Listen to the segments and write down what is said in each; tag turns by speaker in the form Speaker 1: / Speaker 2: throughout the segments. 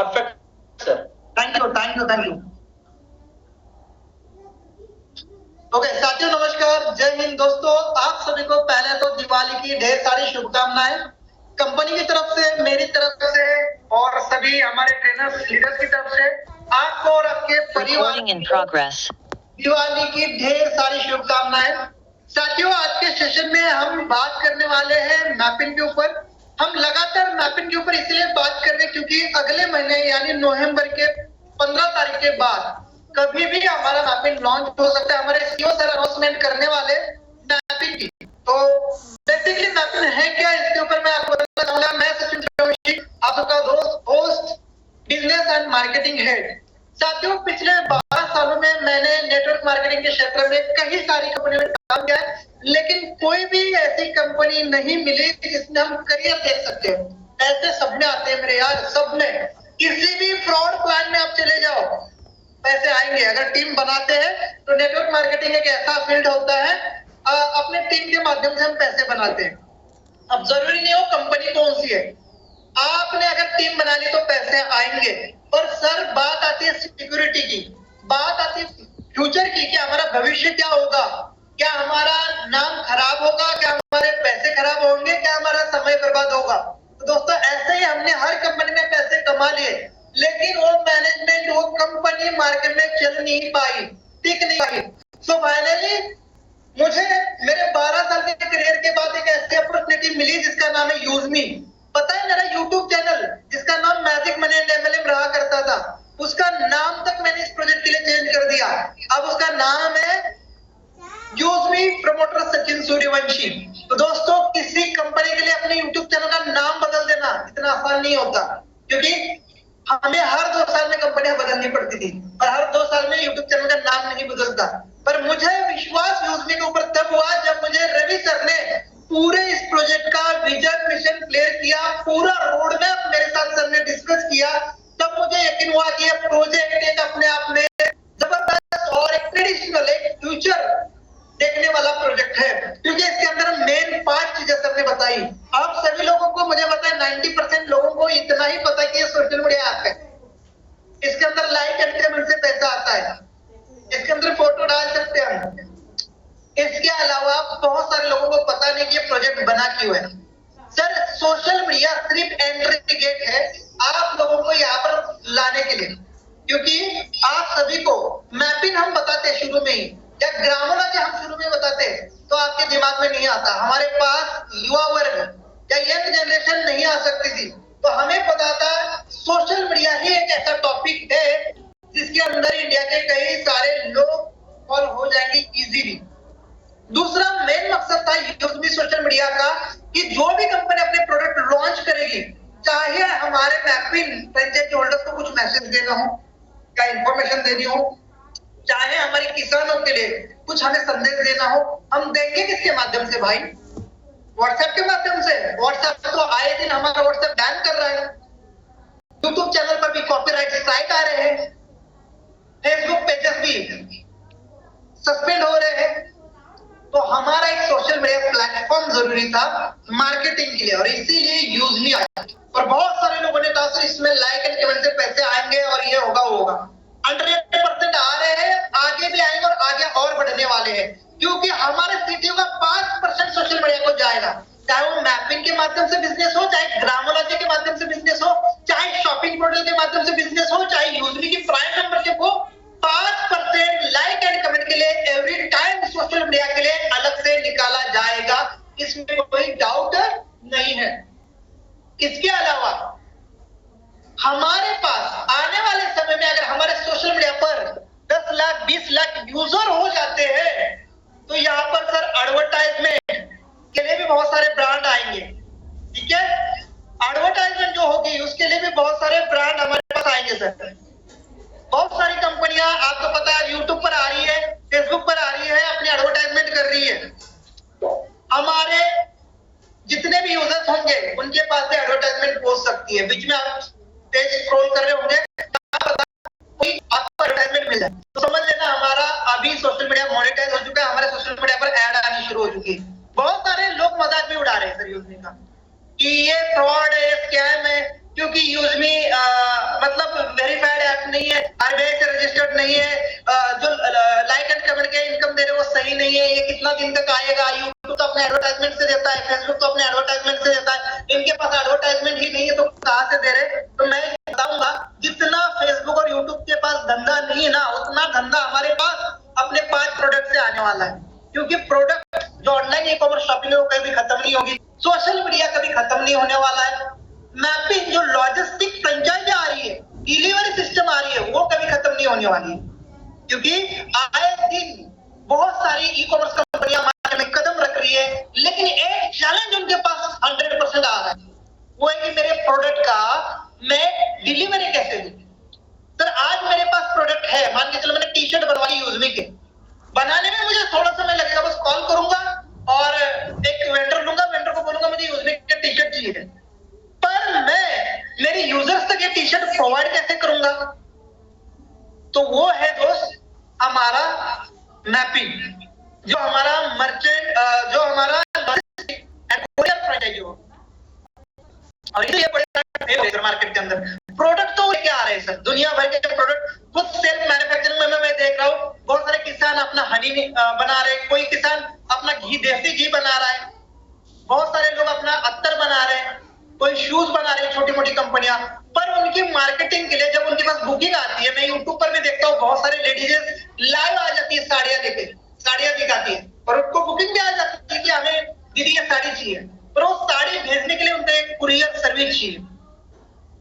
Speaker 1: Perfect sir.
Speaker 2: Thank you thank you thank you. Okay साथियों नमस्कार, जय हिंद दोस्तों। आप सभी को पहले तो दिवाली की ढेर सारी शुभकामनाएं कंपनी की तरफ से, मेरी तरफ से और सभी हमारे ट्रेनर्स लीडर्स की तरफ से आपको और आपके परिवार दिवाली की ढेर सारी शुभकामनाएं। साथियों आज के सेशन में हम बात करने वाले हैं मैपिंग के ऊपर। हम लगातार मैपिंग के ऊपर इसलिए बात कर रहे हैं क्योंकि अगले महीने यानी नवंबर के 15 तारीख के बाद कभी भी हमारा मैपिंग लॉन्च हो सकता है। हमारे सीईओ सर अनाउंसमेंट करने वाले मैपिंग की। तो बेसिकली मैपिंग है क्या, इसके ऊपर मैं आपको बताना चाहूंगा। मैं सचिन जोशी, आप सबका दोस्त, host, business and marketing head. साथियों पिछले 12 सालों में मैंने नेटवर्क मार्केटिंग के क्षेत्र में कई सारी कंपनियों में काम किया है, लेकिन कोई भी ऐसी कंपनी नहीं मिली जिसमें हम करियर देख सकते हैं। पैसे सब में आते हैं मेरे यार, सब में। किसी भी फ्रॉड प्लान में आप चले जाओ पैसे आएंगे। अगर टीम बनाते हैं तो नेटवर्क मार्केटिंग एक ऐसा फील्ड होता है, अपने टीम के माध्यम से हम पैसे बनाते हैं। अब जरूरी नहीं हो कंपनी कौन सी है, आपने अगर टीम बना ली तो पैसे आएंगे। और सर बात आती है सिक्योरिटी की, बात आती है फ्यूचर की, कि हमारा भविष्य क्या होगा, क्या हमारा नाम खराब होगा, क्या हमारे पैसे खराब होंगे, क्या हमारा समय बर्बाद होगा। तो दोस्तों ऐसे ही हमने हर कंपनी में पैसे कमा लिए, लेकिन वो मैनेजमेंट, वो कंपनी मार्केट में चल नहीं पाई, टिक नहीं पाई। सो फाइनली मुझे मेरे 12 साल के करियर के बाद एक ऐसी अपॉर्चुनिटी मिली जिसका नाम है यूजमी। पता है मेरा यूट्यूब चैनल जिसका नाम मैजिक मनी एंड एमएलएम रहा करता था, उसका नाम तक मैंने इस प्रोजेक्ट के लिए चेंज कर दिया। अब उसका नाम है यूजमी प्रमोटर सचिन सूर्यवंशी। तो दोस्तों किसी कंपनी के लिए अपने यूट्यूब चैनल का नाम बदल देना इतना आसान नहीं होता, क्योंकि हमें हर 2 साल में कंपनियां बदलनी पड़ती थी और हर 2 साल में यूट्यूब चैनल का नाम नहीं बदलता। पर मुझे विश्वास यूजमी के ऊपर तब हुआ जब मुझे रवि सर ने पूरे इस प्रोजेक्ट का विजन मिशन क्लियर किया, पूरा रोड मैप मेरे साथ सर ने डिस्कस किया। तब मुझे यकीन हुआ कि ये प्रोजेक्ट एक अपने आप में जबरदस्त और एक ट्रेडिशनल, एक फ्यूचर देखने वाला प्रोजेक्ट है, क्योंकि इसके अंदर मेन 5 चीजें सर ने बताई। आप सभी लोगों को, मुझे पता है 90% लोगों को इतना ही पता है कि ये सोशल मीडिया ऐप है। इसके अंदर लाइक एंड कमेंट से पैसा आता है, इसके अंदर फोटो डाल सकते हैं हम। इसके अलावा बहुत सारे लोगों को पता नहीं कि ये प्रोजेक्ट बना क्यों है। सर सोशल मीडिया सिर्फ एंट्री गेट है आप लोगों को यहाँ पर लाने के लिए, क्योंकि आप सभी को मैपिंग हम बताते हैं शुरू में ही, या ग्रामोलॉजी हम शुरू में बताते हैं तो आपके दिमाग में नहीं आता। हमारे पास युवा वर्ग या यंग जनरेशन नहीं आ सकती थी, तो हमें पता था सोशल मीडिया ही एक ऐसा टॉपिक है जिसके अंदर इंडिया के कई सारे लोग फॉलो हो जाएंगे इजीली। दूसरा मेन मकसद था यूजमी सोशल मीडिया का कि जो भी कंपनी अपने प्रोडक्ट लॉन्च करेगी, चाहे हमारे मैपिंग फ्रेंचाइजी होल्डर्स को कुछ मैसेज देना हो या इंफॉर्मेशन देनी हो, चाहे हमारे किसानों के लिए कुछ हमें संदेश देना हो, हम देंगे किसके माध्यम से भाई? व्हाट्सएप के माध्यम से। व्हाट्सएप तो आए दिन हमारा व्हाट्सएप बैन कर रहा है, यूट्यूब चैनल पर भी कॉपीराइट स्ट्राइक आ रहे हैं, फेसबुक पेजेस भी सस्पेंड हो रहे हैं। तो हमारा एक सोशल मीडिया प्लेटफॉर्म जरूरी था मार्केटिंग के लिए, और इसीलिए यूजमी आया। और बहुत सारे लोगों ने कहा सर इसमें लाइक एंड कमेंट से पैसे आएंगे और ये होगा वो होगा। 100% आ रहे हैं, आगे भी आएंगे और आगे और बढ़ने वाले हैं, क्योंकि हमारे सिटियों का 5% सोशल मीडिया को जाएगा। चाहे वो मैपिंग के माध्यम से बिजनेस हो, चाहे ग्रामोलॉजी के माध्यम से बिजनेस हो, चाहे शॉपिंग पोर्टल के माध्यम से बिजनेस हो, चाहे यूजमी की प्राइम मेंबरशिप हो, 5% लाइक एंड कमेंट के लिए एवरी टाइम सोशल मीडिया के लिए अलग से निकाला जाएगा, इसमें कोई डाउट नहीं है। इसके अलावा हमारे पास आने वाले समय में अगर हमारे सोशल मीडिया पर 10 लाख 20 लाख यूजर हो जाते हैं तो यहाँ पर सर एडवर्टाइजमेंट के लिए भी बहुत सारे ब्रांड आएंगे। ठीक है, एडवर्टाइजमेंट जो होगी उसके लिए भी बहुत सारे ब्रांड हमारे पास आएंगे सर। बहुत सारी कंपनियां आपको पता है यूट्यूब पर आ रही है, फेसबुक पर आ रही है, अपनी एडवर्टाइजमेंट कर रही है। हमारे जितने भी यूजर्स होंगे उनके पास भी एडवर्टाइजमेंट पहुंच सकती है। बीच में आप पेज स्क्रॉल कर रहे होंगे, आपको एडवर्टाइजमेंट मिल जाए तो समझ लेना हमारा अभी सोशल मीडिया मोनेटाइज हो चुका है, हमारे सोशल मीडिया पर ऐड आनी शुरू हो चुकी है। बहुत सारे लोग मजाक भी उड़ा रहे हैं सर यूजमी का कि ये फ्रॉड है, स्कैम है, क्योंकि यूजमी मतलब नहीं है, RBI से रजिस्टर्ड नहीं है, जो लाइक एंड कमेंट के इनकम दे रहे वो सही नहीं है, ये कितना दिन तक आएगा, यूट्यूब तो अपने एडवर्टाइजमेंट से देता है, फेसबुक तो अपने एडवर्टाइजमेंट से देता है, इनके पास एडवर्टाइजमेंट ही नहीं है तो कहां से दे रहे। तो मैं बताऊंगा जितना फेसबुक और यूट्यूब के पास धंधा नहीं है ना, उतना धंधा हमारे पास अपने 5 प्रोडक्ट से आने वाला है, क्योंकि प्रोडक्ट जो ऑनलाइन ई कॉमर्स शॉपिंग है वो कभी खत्म नहीं होगी, सोशल मीडिया कभी खत्म नहीं होने वाला है, मैपिंग जो लॉजिस्टिक फ्रेंचाइजी आ रही है, डिलीवरी सिस्टम आ रही है, वो कभी खत्म नहीं होने वाली है, क्योंकि आए दिन बहुत सारी ई कॉमर्स कंपनियां मार्केट में कदम रख रही है, लेकिन एक चैलेंज उनके पास 100% आ रहा है, वो है कि मेरे प्रोडक्ट का मैं डिलीवरी कैसे दूं। सर आज मेरे पास प्रोडक्ट है, मान के चलो मैंने टी शर्ट बनवाई यूजमी के, बनाने में मुझे थोड़ा समय लगेगा, बस कॉल करूंगा और एक वेंडर लूंगा, वेंडर को बोलूंगा मुझे यूजमी के टी शर्ट चाहिए, पर मैं मेरे यूजर्स तक ये टी शर्ट प्रोवाइड कैसे करूंगा। तो वो है दोस्त हमारा मैपिंग, जो हमारा मर्चेंट, जो हमारा फ्रेंचाइजी हो, और ये बड़े मार्केट के अंदर प्रोडक्ट तो क्या आ रहे हैं सर, दुनिया भर के प्रोडक्ट खुद सेल्फ मैन्युफैक्चरिंग में मैं देख रहा हूँ, बहुत सारे किसान अपना हनी बना रहे हैं, कोई किसान अपना घी, देसी घी बना रहा है, बहुत सारे लोग अपना अत्तर बना रहे हैं, कोई शूज बना रहे हैं, छोटी मोटी कंपनियां, पर उनकी मार्केटिंग के लिए जब उनके पास बुकिंग आती है, मैं यूट्यूब पर भी देखता हूँ बहुत सारे लेडीज लाइव आ जाती है, साड़ियां लेके साड़ियां दिखाती है, और उनको बुकिंग भी आ जाती है कि हमें दीदी ये साड़ी चाहिए, पर वो साड़ी भेजने के लिए उनको एक कुरियर सर्विस चाहिए,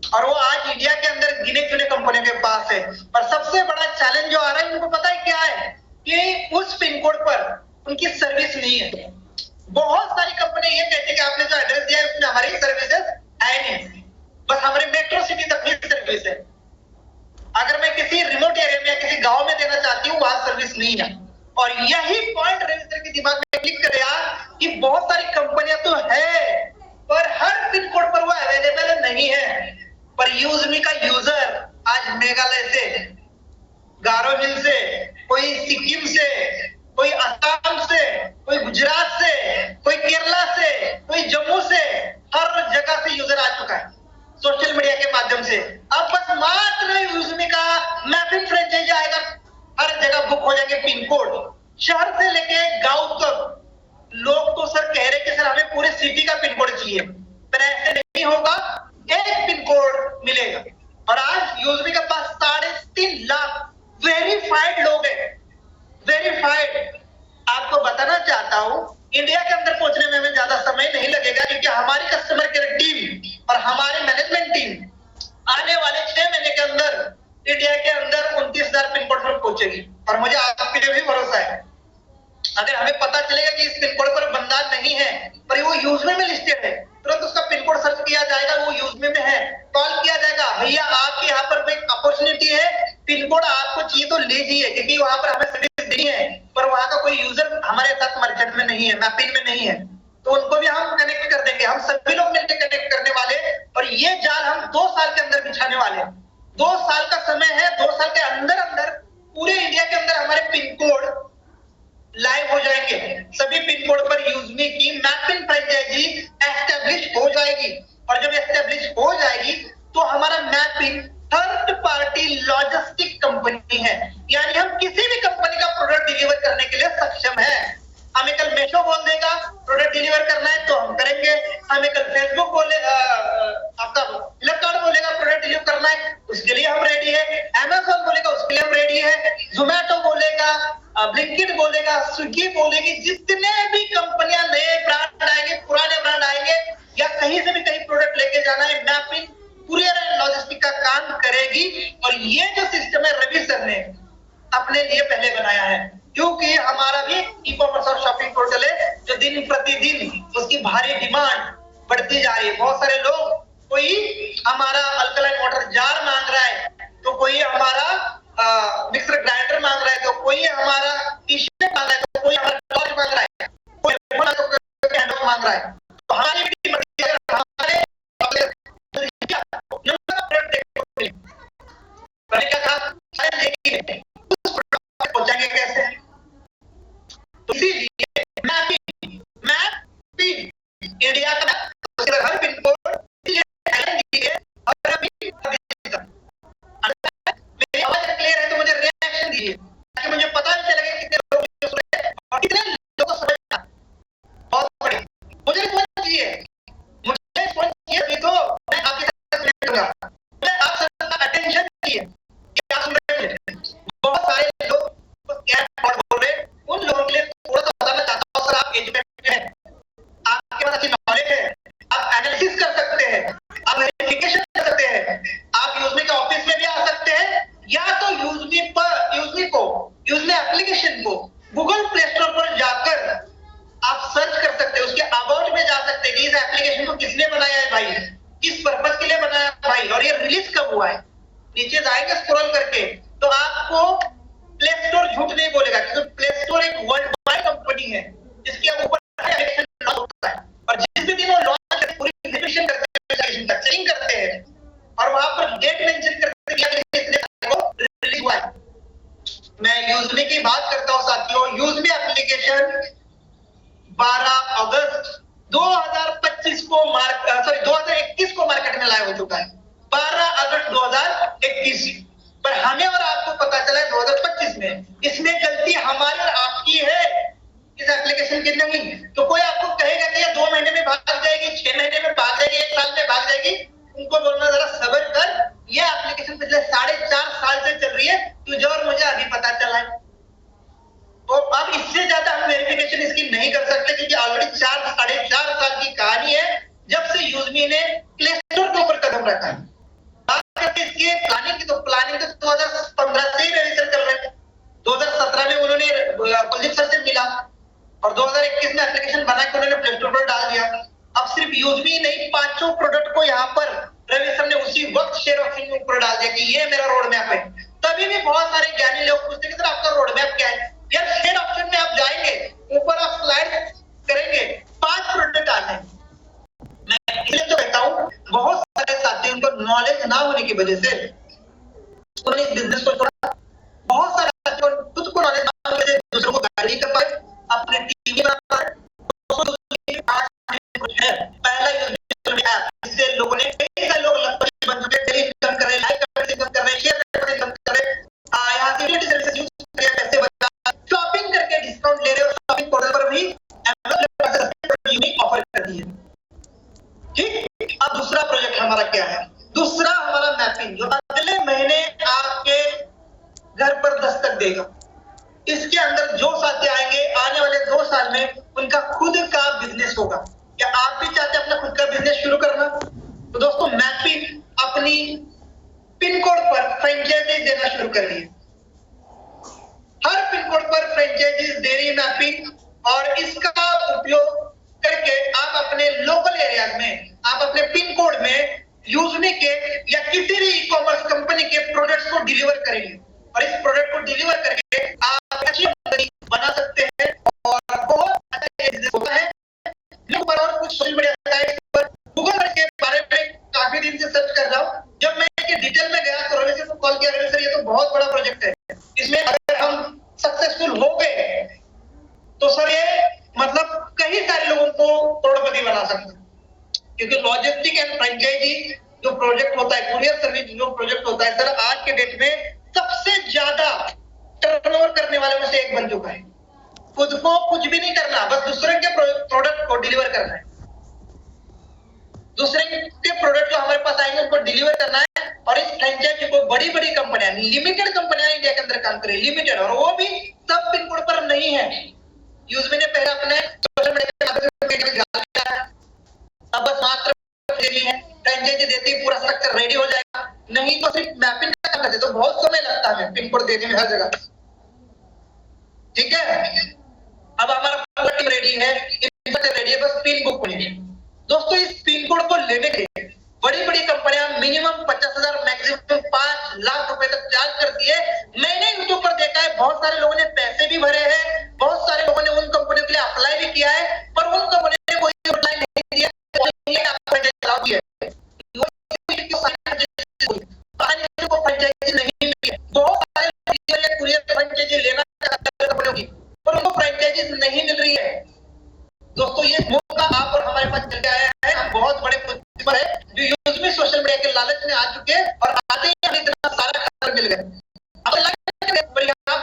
Speaker 2: और वो आज इंडिया के अंदर गिने चुने कंपनियों के पास है। और सबसे बड़ा चैलेंज जो आ रहा है उनको पता है क्या है, कि उस पिन कोड पर उनकी सर्विस नहीं है। बहुत सारी कंपनी ये कहती है कि आपने जो एड्रेस दिया है उसमें हमारी सर्विसेज है नहीं, बस हमारे मेट्रो सिटी तक ही सर्विस है, अगर मैं किसी रिमोट एरिया में किसी गांव में देना चाहती हूँ वहां सर्विस नहीं है। और यही पॉइंट रविंद्र के दिमाग में क्लिक करे यार कि बहुत सारी कंपनियां तो है पर हर पिन कोड पर वो अवेलेबल नहीं है, पर यूजमी का यूजर आज मेघालय से, गारो हिल से, कोई सिक्किम से, कोई असम से, कोई गुजरात से, कोई केरला से, कोई जम्मू से, हर जगह से यूजर आ चुका है सोशल मीडिया के माध्यम से। अब बस मात्र यूजमी का मैपिंग फ्रेंचाइजी आएगा, हर जगह बुक हो जाएंगे पिन कोड, शहर से लेके गांव तक। लोग तो सर कह रहे कि सर हमें पूरे सिटी का पिन कोड चाहिए, पर ऐसे नहीं होगा, एक पिन कोड मिलेगा। और आज यूजमी के पास 3.5 लाख वेरीफाइड लोग हैं, वेरीफाइड। आपको बताना चाहता हूं इंडिया के अंदर पहुंचने में हमें ज्यादा समय नहीं लगेगा, क्योंकि हमारी कस्टमर केयर टीम और हमारे मैनेजमेंट टीम आने वाले 6 महीने के अंदर इंडिया के अंदर 29,000 पिन कोड पर पहुंचेगी। और मुझे आपके लिए भी भरोसा है, अगर हमें पता चलेगा कि इस पिन कोड पर बंदा नहीं है पर वो यूजमी में लिस्टेड है, तुरंत उसका पिन कोड सर्च किया जाएगा, वो यूजमी में है, कॉल किया जाएगा, भैया आपके यहाँ पर एक अपॉर्चुनिटी है, पिन कोड आपको चाहिए तो लीजिए, क्योंकि वहां पर हमें सर्विस देनी है, पर वहां का कोई यूजर हमारे साथ मार्केट में नहीं है, मैपिंग में नहीं है, तो उनको भी हम कनेक्ट कर देंगे, हम सभी लोग मिलकर कनेक्ट करने वाले। और ये जाल हम 2 साल के अंदर बिछाने वाले, 2 साल का समय है, 2 साल के अंदर अंदर पूरे इंडिया के अंदर हमारे पिन कोड लाइव हो जाएंगे, सभी पिन कोड पर यूजमी की मैपिंग फ्रेंचाइजी एस्टेब्लिश हो जाएगी। और जब एस्टेब्लिश हो जाएगी तो हमारा mapping third party logistic company है, यानी हम किसी भी कंपनी का प्रोडक्ट डिलीवर करने के लिए सक्षम है। हमें कल मीशो बोल देगा प्रोडक्ट डिलीवर करना है तो हम करेंगे, हमें कल फेसबुक बोले आपका फ्लिपकार्ट बोलेगा प्रोडक्ट डिलीवर करना है उसके लिए हम रेडी है, अमेज़न बोलेगा उसके लिए हम रेडी है, जोमैटो बोलेगा, ब्लिंकिट बोलेगा, स्विगी बोलेगी, जितने भी कंपनियां नए ब्रांड आएंगे, पुराने ब्रांड आएंगे, या कहीं से भी कहीं प्रोडक्ट लेके जाना है, मैपिंग कुरियर एंड लॉजिस्टिक का काम करेगी। और ये जो सिस्टम है रवि सर ने अपने लिए पहले बनाया है, क्योंकि हमारा भी ई कॉमर्स और शॉपिंग पोर्टल है जो दिन प्रतिदिन उसकी भारी डिमांड बढ़ती जा रही है। बहुत सारे लोग, कोई हमारा अल्कलाइन वाटर जार मांग रहा है, तो कोई हमारा मिक्सर ग्राइंडर मांग रहा है, तो कोई हमारा टी शर्ट मांग रहा है, तो कोई हमारा टॉर्च मांग रहा है, कोई हैंडबैग मांग रहा है। तो हमारी भी हमारे क्या कहा पहुंचाएंगे कैसे, तो इसीलिए मैपिंग इंडिया का हर पिन कोड कीजिए ताकि मुझे पता भी चलेगा कितने लोग सुन रहे हैं और कितने लोगों को समझ में बहुत बड़ी मुझे रिस्पॉन्स चाहिए, मुझे रिस्पॉन्स चाहिए भी तो मैं आपके साथ मिलूंगा, मुझे आप सबका अटेंशन चाहिए कि आप सुन रहे हैं। बहुत सारे लोग क्या बोल रहे हैं, उन लोगों के लिए थोड़ा सा बताना चाहता हूँ। सर आप एजुकेटेड हैं, आपके पास अच्छी नॉलेज है, आप एनालिसिस कर सकते हैं, आप वेरिफिकेशन कर सकते हैं, आप यूजमी के ऑफिस में भी आ सकते हैं या तो यूजमी एप्लीकेशन को गूगल प्ले स्टोर पर जाकर आप सर्च कर सकते हैं, उसके अबाउट में जा सकते हैं कि इस एप्लीकेशन को किसने बनाया है भाई, किस पर्पस के लिए बनाया है भाई, और ये रिलीज कब हुआ है। नीचे जाएंगे स्क्रॉल करके तो आपको प्ले स्टोर झूठ नहीं बोलेगा, क्योंकि प्ले स्टोर एक वर्ल्ड वाइड कंपनी है जिसके ऊपर एप्लीकेशन लॉन्च होता है और जिस भी दिन वो लॉन्च करते पूरी वेरिफिकेशन करते हैं, चेकिंग करते हैं और वहां पर डेट मेंशन करते हैं कि इतने को रिलीज हुआ है। मैं यूजमी की बात करता हूं साथियों, यूजमी एप्लीकेशन 12 अगस्त 2021 को मार्केट में लाया हो चुका है, 12 अगस्त 2021, पर हमें और आपको पता चला है 2025 में। इसमें गलती हमारी और आपकी है इस एप्लीकेशन की नहीं। तो कोई आपको कहेगा कि ये 2 महीने में भाग जाएगी, 6 महीने में भाग जाएगी, 1 साल में भाग जाएगी, उनको बोलना जरा सब्र कर, ये एप्लीकेशन पिछले 4.5 साल से चल रही है, तुझे और मुझे अभी पता चला है। तो अब इससे ज्यादा हम वेरिफिकेशन इसकी नहीं कर सकते क्योंकि ऑलरेडी 4-4.5 साल की कहानी है जब से यूजमी ने प्ले स्टोर के ऊपर कदम रखा है। बात करते इसकी प्लानिंग की, तो प्लानिंग तो 2015 से ही रजिस्टर कर रहे हैं। 2017 में उन्होंने कुलदीप सर से मिला और 2021 में एप्लीकेशन बना के उन्होंने प्ले स्टोर पर डाल दिया। अब सिर्फ यूजमी नहीं, 5 प्रोडक्ट को यहाँ पर रवि सर ने उसी वक्त शेयर ऑप्शन के ऊपर डाल दिया कि ये मेरा रोड मैप है। तभी भी बहुत सारे ज्ञानी लोग पूछते हैं कि सर आपका रोड मैप क्या है। यार शेयर ऑप्शन में आप जाएंगे, ऊपर आप स्लाइड करेंगे, 5 प्रोडक्ट आते हैं। मैं इसलिए तो कहता हूँ बहुत सारे साथियों को नॉलेज ना होने की वजह से उन्होंने इस बिजनेस को छोड़ा। बहुत सारे साथियों खुद को नॉलेज ना होने से दूसरों को गाइड कर पाए, अपने टीम बना पाए। पहला ऐप इससे लोगों ने कई सारे लोग बन चुके, डेली इनकम कर रहे हैं, लाइक कर रहे हैं, शेयर इनकम कर रहे हैं, यहाँ से सर्विसेज यूज कर रहे हैं, पैसे बचा, शॉपिंग करके डिस्काउंट ले रहे हो, शॉपिंग पोर्टल पर भी यूनिक ऑफर करती है। ठीक, अब दूसरा प्रोजेक्ट हमारा क्या है? दूसरा हमारा मैपिंग जो अगले महीने आपके घर पर दस्तक देगा। इसके अंदर जो साथी आएंगे आने वाले 2 साल में उनका खुद का बिजनेस होगा। क्या आप भी चाहते हैं अपना खुद का बिजनेस शुरू करना? तो दोस्तों मैपिंग अपनी पिन कोड पर फ्रेंचाइजी देना शुरू कर रही है। हर पिन कोड पर फ्रेंचाइजीज दे रही है मैपिंग, और इसका उपयोग करके आप अपने लोकल एरिया में, आप अपने पिन कोड में यूजमी के या किसी भी ई कॉमर्स कंपनी के प्रोडक्ट्स को डिलीवर करेंगे और इस प्रोडक्ट को डिलीवर करके आप अच्छी आमदनी बना सकते हैं और बहुत अच्छा बिजनेस होता है। और कुछ सोशल मीडिया साइट्स पर गूगल के बारे में काफी दिन से सर्च कर रहा हूँ। जब मैं इसके डिटेल में गया तो रवि सर को कॉल किया, रवि सर ये तो बहुत बड़ा प्रोजेक्ट है, इसमें अगर हम सक्सेसफुल हो गए तो सर ये मतलब कई सारे लोगों को करोड़पति बना सकते हैं। क्योंकि लॉजिस्टिक एंड फ्रेंचाइजी जो प्रोजेक्ट होता है, कुरियर सर्विस जो प्रोजेक्ट होता है सर, आज के डेट में सबसे ज्यादा टर्नओवर करने वाले में से एक बन चुका है। खुद को कुछ भी नहीं करना, बस दूसरे के प्रोडक्ट को डिलीवर करना है। दूसरे के प्रोडक्ट जो हमारे पास आएंगे उनको डिलीवर करना है। और इस फ्रेंचाइजी को बड़ी बड़ी कंपनियां, लिमिटेड कंपनियां इंडिया के अंदर काम कर रही है, लिमिटेड, और वो भी सब पिन कोड पर नहीं है। यूजमी ने पहले अपने सोशल मीडिया के अब बस मात्र फ्रेंचाइजी देती है, पूरा स्ट्रक्चर रेडी हो जाएगा। नहीं तो सिर्फ मैपिंग का काम करते तो बहुत समय लगता है पिन कोड देने में हर जगह। ठीक है, अब हमारा पूरा टीम रेडी है, रेडी है, बस पिन बुक होनी है। दोस्तों इस पिन कोड को लेने के लिए बड़ी बड़ी कंपनियां मिनिमम 50,000 मैक्सिमम 5 लाख रुपए तक चार्ज करती है। मैंने यूट्यूब पर देखा है, बहुत सारे लोगों ने पैसे भी भरे हैं, बहुत सारे लोगों ने उन कंपनियों के लिए अप्लाई भी किया है, पर उन कंपनियों ने कोई अप्लाई नहीं दिया। बहुत सारे कुरियर फ्रेंचाइजी लेना कंपनियों की, पर उनको फ्रेंचाइजी नहीं मिल रही है। दोस्तों ये मौका आप और हमारे पास चल आया है। हम बहुत बड़े पोजीशन पर है जो यूजमी सोशल मीडिया के लालच में आ चुके हैं और आते ही हमें इतना सारा खबर मिल गया। अब यहाँ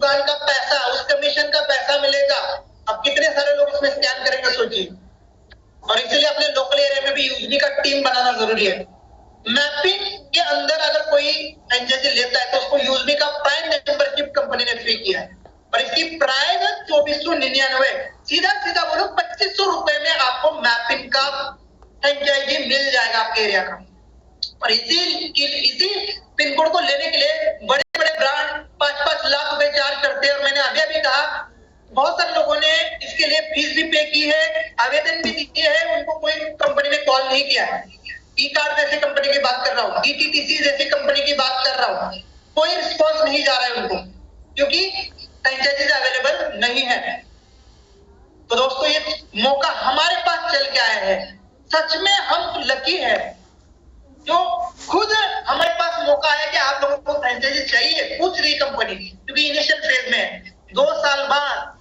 Speaker 2: दुकान का पैसा, उस कमीशन का पैसा मिलेगा। अब कितने सारे लोग इसमें स्कैम करेंगे सोचिए। और इसलिए अपने लोकल एरिया में भी यूजमी का टीम बनाना जरूरी है। मैपिंग के अंदर अगर कोई फ्रेंचाइजी लेता है तो उसको यूजमी का प्राइम मेंबरशिप कंपनी ने फ्री किया है और इसकी प्राइस 2499। सीधा सीधा बोलो 2500 रुपए में आपको मैपिंग का फ्रेंचाइजी मिल जाएगा आपके एरिया का। और इसी पिन कोड को लेने के लिए बड़े बड़े ब्रांड 5-5 लाख रुपए चार्ज करते हैं। और मैंने अभी कहा बहुत सारे लोगों ने इसके लिए फीस भी पे की है, आवेदन भी दिए है, उनको कोई कंपनी ने कॉल नहीं किया है। ई कार्ड जैसी कंपनी की बात कर रहा हूँ, ईटीटीसी जैसी कंपनी की बात कर रहा हूँ, कोई रिस्पॉन्स नहीं जा रहा है उनको, क्योंकि फ्रेंचाइजीज अवेलेबल नहीं है। तो दोस्तों ये मौका हमारे पास चल के आया है। सच में हम लकी है जो खुद हमारे पास मौका है कि आप लोगों को फ्रेंचाइजी चाहिए, पूछ रही कंपनी, क्योंकि इनिशियल फेज में है। 2 साल बाद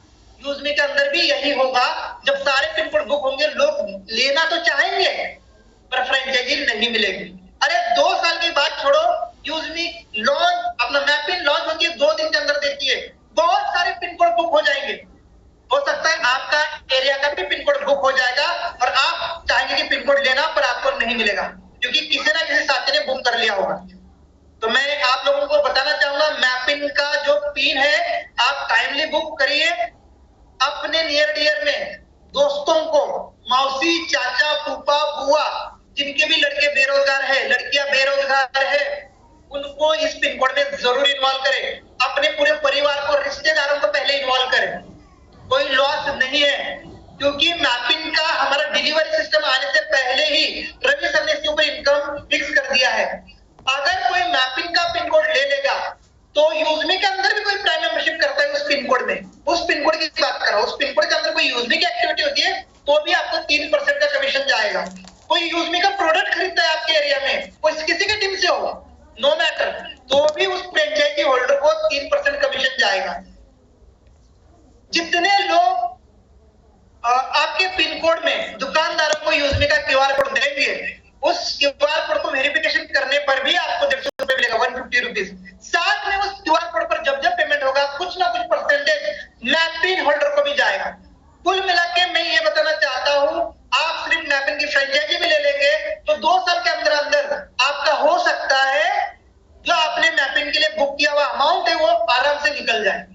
Speaker 2: यूजमी के अंदर भी यही होगा, जब सारे पिन कोड बुक होंगे, लोग लेना तो चाहेंगे पर फ्रेंचाइजी नहीं मिलेगी। अरे 2 साल की बात छोड़ो, यूजमी लॉन्च अपना मैपिंग लॉन्च होती है 2 दिन के अंदर देती है, बहुत सारे पिन कोड बुक हो जाएंगे। हो सकता है आपका एरिया का भी पिन कोड बुक हो जाएगा और आप चाहेंगे कि पिन कोड लेना, पर आपको नहीं मिलेगा क्योंकि किसी ना किसी साथी ने बुक कर लिया होगा। तो मैं आप लोगों को बताना चाहूंगा, मैपिंग का जो पिन है आप टाइमली बुक करिए। अपने नियर डियर में दोस्तों को, मौसी, चाचा, फूफा, बुआ, जिनके भी लड़के बेरोजगार है, लड़कियां बेरोजगार है, उनको इस पिन कोड में जरूर इन्वॉल्व करें। अपने पूरे परिवार को, रिश्तेदारों को पहले इन्वॉल्व करें। कोई लॉस नहीं है, क्योंकि मैपिंग का हमारा डिलीवरी सिस्टम आने से पहले ही रवि सर ने इसके ऊपर इनकम फिक्स कर दिया है। अगर कोई मैपिंग का पिन कोड ले लेगा तो यूजमी के अंदर भी कोई प्राइम मेंबरशिप करता है उस पिन कोड में, उस पिन कोड की बात कर रहा हूं, उस पिन कोड के अंदर कोई यूजमी की एक्टिविटी होती है तो भी आपको 3% का कमीशन जाएगा। कोई यूजमी का प्रोडक्ट खरीदता है आपके एरिया में, कोई किसी के टीम से हो, नो मैटर, तो भी उस फ्रेंचाइजी होल्डर को 3% कमीशन जाएगा। जितने लोग आपके पिन कोड में दुकानदारों को यूजमी का क्यूआर कोड देंगे, उस क्यूआर कोड को वेरिफिकेशन करने पर भी आपको 150 रुपए मिलेगा, 150 रुपीज। साथ में उस क्यूआर कोड पर जब जब पेमेंट होगा कुछ ना कुछ परसेंटेज मैपिंग होल्डर को भी जाएगा। कुल मिला के मैं ये बताना चाहता हूं, आप सिर्फ मैपिंग की फ्रेंचाइजी भी ले लेंगे तो 2 साल के अंदर अंदर आपका हो सकता है जो आपने मैपिंग के लिए बुक किया हुआ अमाउंट है वो आराम से निकल जाए।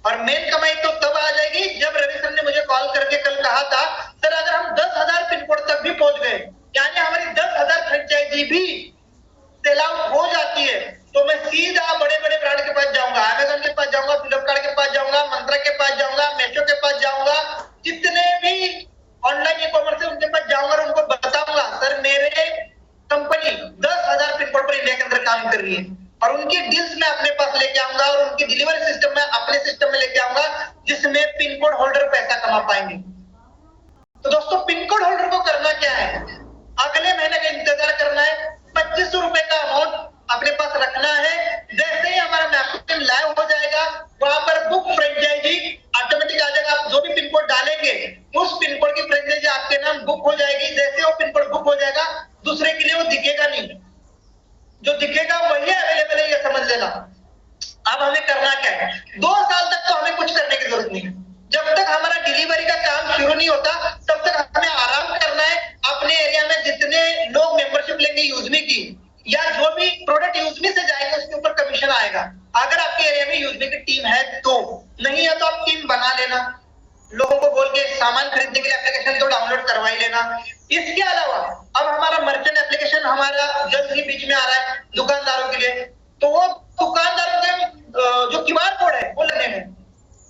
Speaker 2: और मेन कमाई तो तब आ जाएगी जब रवि सर ने मुझे कॉल करके कल कहा था, सर अगर हम 10,000 पिन कोड तक भी पहुंच गए, यानी हमारी 10,000 फ्रेंचाइजी भी सेल आउट हो जाती है, तो मैं सीधा बड़े बड़े ब्रांड के पास जाऊंगा, अमेज़न के पास जाऊंगा, फ्लिपकार्ट के पास जाऊंगा, मंत्रा के पास जाऊंगा, मीशो के पास जाऊंगा, जितने भी ऑनलाइन ई कॉमर्स है उनके पास जाऊंगा और उनको बताऊंगा, सर मेरे कंपनी 10,000 पिन कोड पर इंडिया के अंदर काम कर रही है, और उनकी डील्स मैं अपने पास लेके आऊंगा और उनकी डिलीवरी सिस्टम में अपने सिस्टम में लेके आऊंगा, जिसमें पिन कोड होल्डर पैसा कमा पाएंगे। तो दोस्तों पिन कोड होल्डर को करना क्या है, अगले महीने का इंतजार करना है, 2500 रुपए का अमाउंट अपने पास रखना है। जैसे ही हमारा मैपिंग लाइव हो जाएगा, वहां पर बुक फ्रेंचाइजी ऑटोमेटिक आ जाएगा। आप जो भी पिन कोड डालेंगे उस पिन कोड की फ्रेंचाइजी आपके नाम बुक हो जाएगी। जैसे वो पिन कोड बुक हो जाएगा, दूसरे के लिए वो दिखेगा नहीं, जो दिखेगा वही अवेलेबल है, ये समझ लेना। अब हमें करना क्या है, 2 साल तक तो हमें कुछ करने की जरूरत नहीं है। जब तक हमारा डिलीवरी का काम शुरू नहीं होता तब तक हमें आराम करना है। अपने एरिया में जितने लोग मेंबरशिप लेंगे यूजमी की, या जो भी प्रोडक्ट यूजमी से जाएगा उसके ऊपर कमीशन आएगा। अगर आपके एरिया में यूजमी की टीम है तो, नहीं है तो आप टीम बना लेना, लोगों को बोल के सामान खरीदने के लिए एप्लीकेशन तो डाउनलोड करवा ही लेना। इसके अलावा अब हमारा मर्चेंट एप्लीकेशन हमारा जल्द ही बीच में आ रहा है दुकानदारों के लिए, तो वो दुकानदारों के जो क्यूआर कोड है वो लगेंगे,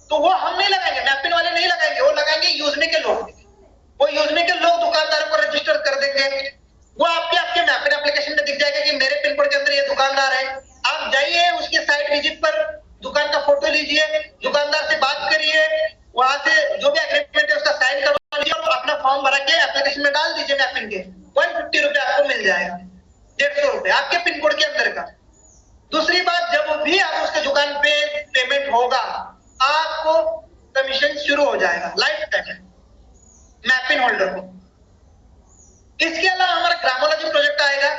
Speaker 2: तो वो हम नहीं लगाएंगे, मैपिंग वाले नहीं लगाएंगे, वो लगाएंगे यूजमी के लोग। वो यूजमी के लोग दुकानदारों को रजिस्टर कर देंगे, वो आपके मैपिंग एप्लीकेशन में दिख जाएगा कि मेरे पिन कोड के अंदर ये दुकानदार है। आप जाइए उसके साइट विजिट पर, दुकान का फोटो लीजिए, दुकानदार से बात करिए, वहां से जो भी एग्रीमेंट है उसका साइन करवा लीजिए और अपना फॉर्म भरा के एप्लीकेशन में डाल दीजिए मैपिंग के। 150 रुपए आपको मिल जाएगा, 150 रुपए आपके पिन कोड के अंदर का। दूसरी बात, जब भी आप उसके दुकान पे पेमेंट होगा आपको कमीशन शुरू हो जाएगा लाइफ टाइम मैपिंग होल्डर को। इसके अलावा हमारा ग्रामोलॉजी प्रोजेक्ट आएगा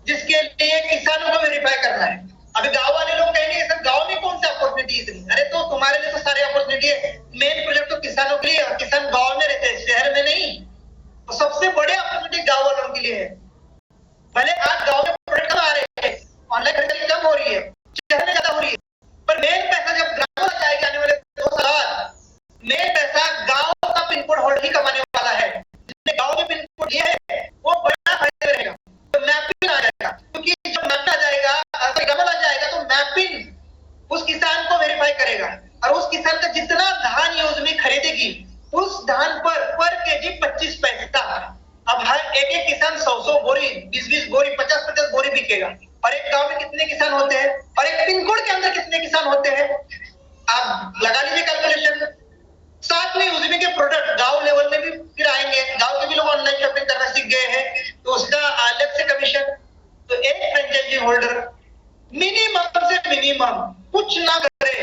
Speaker 2: जिसके लिए किसानों को वेरीफाई करना है। अभी गांव वाले लोग कहेंगे सर गांव में कौन सी अपॉर्चुनिटी इतनी, अरे तो तुम्हारे लिए तो सारी अपॉर्चुनिटी है। मेन प्रोजेक्ट तो किसानों के लिए, किसान गांव में रहते हैं, शहर में नहीं। तो सबसे बड़े अपॉर्चुनिटी गांव वालों के लिए है। भले आज गांव में प्रोडक्ट कम आ रहे हैं, ऑनलाइन खरीदारी कम हो रही है, शहर में ज्यादा हो रही है, पर मेन पैसा जब ग्राम में जाएगा आने वाले 2 साल बाद, मेन पैसा गांव का पिन कोड होल्डर ही कमाने वाला है। जिसने गांव में पिन कोड लिया है वो बड़ा फायदे में रहेगा। तो मैपिंग आ जाएगा, क्योंकि जब मैप आ जाएगा, अगर ग्राम आ जाएगा तो मैपिंग उस किसान को वेरीफाई करेगा, और उस किसान का जितना धान यूज में खरीदेगी उस धान पर केजी 25 पैसा। अब हर एक किसान 100 बोरी, 20 बोरी, 50 बोरी बिकेगा। और एक गांव में कितने किसान होते हैं और एक पिन कोड के अंदर कितने किसान होते हैं, आप लगा लीजिए कैलकुलेशन। साथ में यूजमी के प्रोडक्ट गांव लेवल में भी फिर आएंगे, गांव के भी लोग ऑनलाइन शॉपिंग करना सीख गए हैं, तो उसका अलग से कमीशन। तो एक फ्रेंचाइजी होल्डर मिनिमम से मिनिमम कुछ ना करे,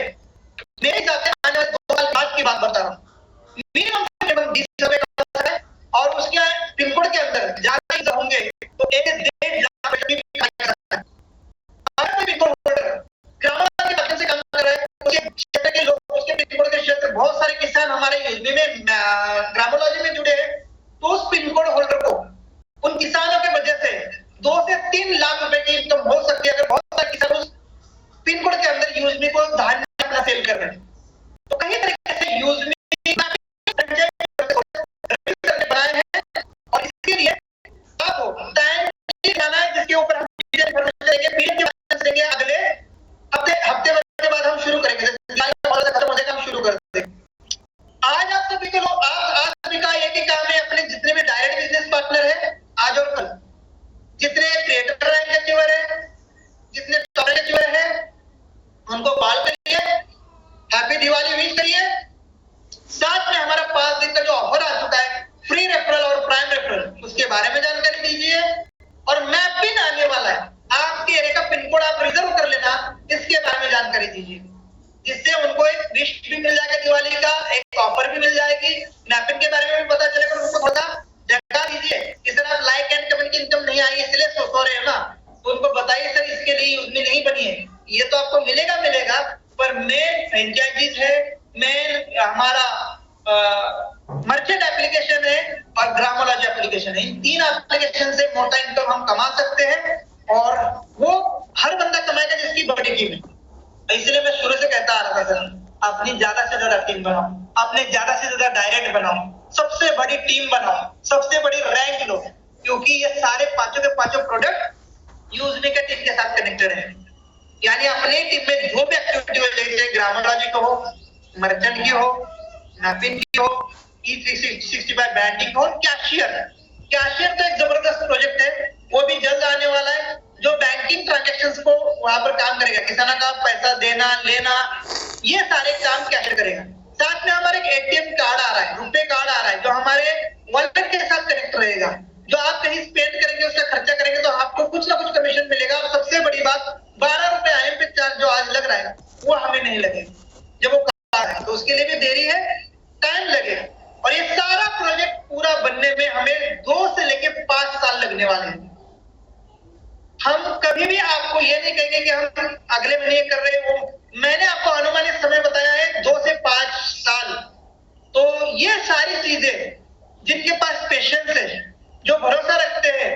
Speaker 2: मेरे हिसाब से आने वाले 2 साल बाद की बात बता रहा हूँ, मिनिमम से मिनिमम 20,000 कमाता है। और उसके पिन कोड के अंदर ज्यादा होंगे तो 1-1.5 लाख रुपए भी कमा सकता है। अगर कोई पिन कोड होल्डर ग्रामीण के माध्यम से काम कर रहा है, उसके क्षेत्र के लोग, उसके पिन कोड के क्षेत्र, बहुत सारे किसान हमारे यूजमी में ग्रामोलॉजी में जुड़े हैं, तो उस पिन कोड होल्डर को उन किसानों की वजह से 2 से 3 लाख रुपए की इनकम हो सकती है, अगर बहुत सारे किसान उस पिन कोड के अंदर यूजमी को धान अपना सेल कर रहे हैं। तो कहीं तरीके से यूजमी बनाए हैं, और इसके लिए आपको टाइम जाना है, जिसके ऊपर हम देंगे, पीरियड के माध्यम से देंगे। अगले हफ्ते के बाद हम शुरू करेंगे, खत्म हो जाएगा हम शुरू कर देंगे। आज आप सभी के लोग, आज सभी का एक ही काम है, अपने जितने भी डायरेक्ट बिजनेस पार्टनर है आज और कल, जितने क्रिएटर रैंक अचीवर है, जितने टॉप रैंक अचीवर है, उनको कॉल करिए, हैप्पी दिवाली विश करिए। साथ में हमारा 5 दिन का जो ऑफर आ चुका है, फ्री रेफरल और प्राइम रेफरल, उसके बारे में जानकारी दीजिए। और मैपिंग आने वाला है, आपके एरिया का पिन कोड आप रिजर्व कर लेना, इसके बारे में जानकारी दीजिए, जिससे उनको एक गिफ्ट भी मिल जाएगा दिवाली का, एक ऑफर भी मिल जाएगी, मैपिंग के बारे में भी पता चलेगा। उनको थोड़ा जगह दीजिए कि सर आप लाइक एंड कमेंट की इनकम नहीं आई इसलिए सो रहे हो ना, तो उनको बताइए सर इसके लिए यूजमी नहीं बनी है, ये तो आपको मिलेगा, पर मेन फ्रेंचाइजीज है, मेन हमारा मर्चेंट एप्लीकेशन है और ग्रामोलॉजी एप्लीकेशन है। इन 3 एप्लीकेशन से मोटा इनकम हम कमा सकते हैं, और वो हर बंदा कमाएगा जिसकी बड़ी टीम है। इसलिए मैं शुरू से कहता आ रहा था सर, अपनी ज्यादा से ज्यादा टीम बनाओ, अपने ज्यादा से ज्यादा डायरेक्ट बनाओ, सबसे बड़ी टीम बनाओ, सबसे बड़ी रैंक लो, क्योंकि ये सारे पांचों के पांचों प्रोडक्ट यूजमी के टीम के साथ कनेक्टेड है। यानी अपने टीम में जो भी एक्टिविटी हो, जैसे ग्रामोलॉजी को हो, मर्चेंट की हो, मैपिंग की हो, E365 ब्रांडिंग हो, कैशियर तो एक जबरदस्त प्रोजेक्ट है, वो भी जल्द आने वाला है, जो बैंकिंग ट्रांजैक्शंस को वहां पर काम करेगा, किसानों का पैसा देना लेना, ये सारे काम कैशियर करेगा। साथ में हमारे एक एटीएम कार्ड आ रहा है, रुपए कार्ड आ रहा है, जो हमारे वॉलेट के साथ कनेक्ट रहेगा, जो आप कहीं स्पेंड करेंगे, उसका खर्चा करेंगे तो आपको कुछ ना कुछ कमीशन मिलेगा। और सबसे बड़ी बात, 12 रुपए IMP चार्ज जो आज लग रहा है वो हमें नहीं लगेगा जब वो कार्ड है, तो उसके लिए भी देरी है, टाइम लगेगा। और ये सारा प्रोजेक्ट पूरा बनने में हमें 2 से लेके 5 साल लगने वाले हैं। हम कभी भी आपको ये नहीं कहेंगे कि हम अगले महीने कर रहे हैं, वो मैंने आपको अनुमानित समय बताया है 2 से 5 साल। तो ये सारी चीजें, जिनके पास पेशेंस है, जो भरोसा रखते हैं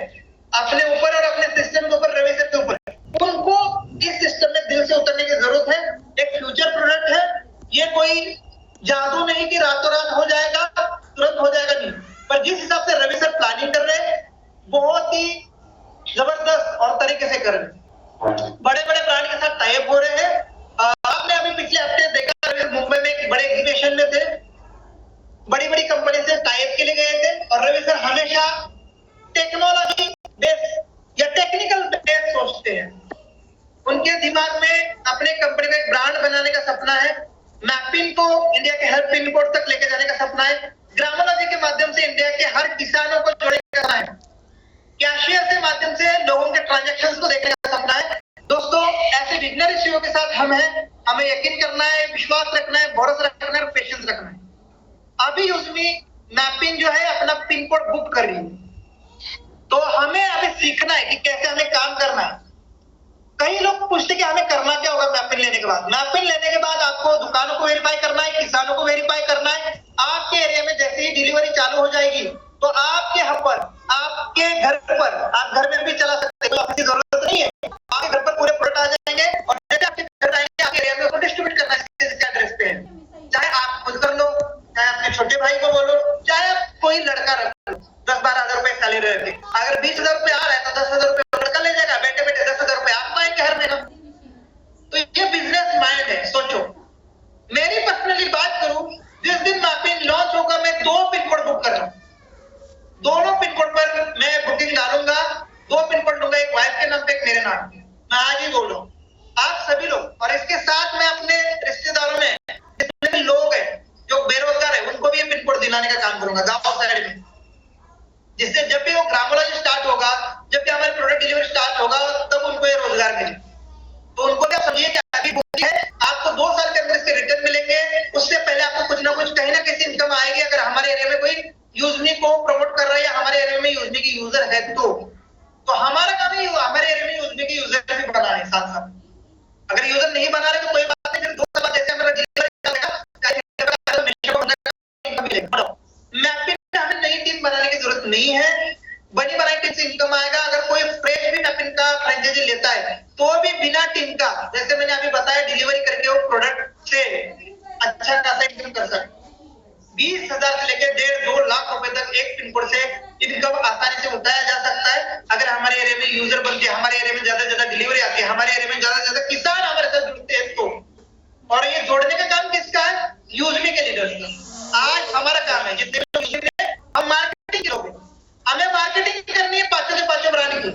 Speaker 2: अपने ऊपर और अपने सिस्टम के ऊपर, रवि सर के ऊपर, उनको इस सिस्टम में दिल से उतरने की जरूरत है। एक फ्यूचर प्रोडक्ट है, ये कोई जादू नहीं कि रातों रात हो जाएगा, तुरंत हो जाएगा नहीं, पर जिस हिसाब से रवि सर प्लानिंग कर रहे हैं, बहुत ही जबरदस्त और तरीके से कर रहे हैं। बड़े बड़े ब्रांड के साथ टाई अप हो रहे हैं। आपने अभी पिछले हफ्ते देखा, मुंबई में एक बड़े एग्जीबिशन में थे, बड़ी बड़ी कंपनी से टाई अप के लिए गए थे, और रवि सर हमेशा टेक्नोलॉजी बेस्ड या टेक्निकल बेस्ड सोचते हैं। उनके दिमाग में अपने कंपनी का एक ब्रांड बनाने का सपना है, मैपिंग को इंडिया के हर पिन कोड तक लेके जाने का सपना है, ग्रामोलॉजी के माध्यम से इंडिया के हर किसानों को जोड़ने का सपना है, कैशियर के माध्यम से लोगों के ट्रांजैक्शंस को देखने का सपना है। दोस्तों, ऐसे विजनरी सीईओ के साथ हम हैं, हमें यकीन करना है, विश्वास रखना है, भरोसा रखना है और पेशेंस रखना है। अभी यूजमी मैपिंग जो है अपना पिन कोड बुक कर रही है, तो हमें अभी सीखना है कि कैसे हमें काम करना है। कई लोग पूछते कि हमें करना क्या होगा मैपिन लेने के बाद। मैपिन लेने के बाद आपको दुकानों को वेरीफाई करना है, किसानों को वेरीफाई करना है। आपके एरिया में जैसे ही डिलीवरी चालू हो जाएगी तो आपके यहाँ पर, आपके घर पर, आप घर में भी चला सकते हैं, आपकी जरूरत नहीं है, आपके घर पर पूरे प्रोडक्ट आ जाएंगे और जैसे आपके घर आएंगे आपके एरिया में उसको डिस्ट्रीब्यूट करना है किसी एड्रेस पे। चाहे आप खुद कर लो, चाहे अपने छोटे भाई को बोलो, चाहे आप कोई लड़का रख लो, 10-12 हजार रुपए सैलरी रहती, अगर 20,000 रुपए आ रहा है तो 10,000 रुपए लड़का ले जाएगा, बैठे बैठे 10,000 रुपए आप पाएंगे हर महीना। तो ये बिजनेस माइंड है। सोचो, मेरी पर्सनली बात करूं, जिस दिन मैपिन लॉन्च होगा मैं 2 पिन कोड बुक कर रहा हूं। दोनों पिन कोड पर मैं बुकिंग डालूंगा, 2 पिन कोड लूंगा, एक वाइफ के नाम पे, एक मेरे नाम पे। मैं आज ही बोल रहा हूं, आप सभी लोग। और इसके साथ मैं अपने रिश्तेदारों में जितने भी लोग हैं जो बेरोजगार है उनको भी ये पिन कोड दिलाने का काम करूंगा गांव साइड में, जिससे जब भी वो ग्रामोलॉजी स्टार्ट होगा, जब भी हमारे प्रोडक्ट डिलीवरी स्टार्ट होगा, तब उनको ये रोजगार मिले। तो उनको क्या समझिए कि अभी बुकिंग है, आपको 2 साल के अंदर इसके रिटर्न मिलेंगे। उससे पहले आपको कुछ ना कुछ कहीं ना कहीं इनकम आएगी। अगर हमारे एरिया में कोई यूजमी को प्रमोट कर रहा है या हमारे एरिया में यूजमी की यूजर है तो हमारा काम है हमारे एरिया में यूजमी की यूजर भी बनाना है साथ साथ। अगर यूजर नहीं बना रहे तो कोई बात नहीं, फिर 2 साल बाद जैसे हमारा डिलीवरी चलेगा, मैपिंग में हमें नई टीम बनाने की जरूरत नहीं है, बनी बनाई टीम से इनकम आएगा। अगर कोई फ्रेश भी मैपिंग का फ्रेंचाइजी लेता है तो भी बिना टीम का, जैसे मैंने अभी बताया, डिलीवरी करके वो प्रोडक्ट से अच्छा खासा इनकम कर सकता है। 20,000 से लेकर 1.5-2 लाख रुपए तक एक पिन कोड से इनकम आसानी से उठाया जा सकता है। अगर हमारे एरिया में यूजर बनते हैं, हमारे एरिया में ज्यादा से ज्यादा डिलीवरी आती है, हमारे एरिया में ज्यादा से ज्यादा किसान हमारे साथ जुड़ते हैं तो। और ये जोड़ने का काम किसका है? यूजमी के लीडर्स का। आज हमारा काम है, जितने लोग यूजमी है, हम मार्केटिंग के लोग हैं, हमें मार्केटिंग करनी है 5 से 5 ब्रांड की।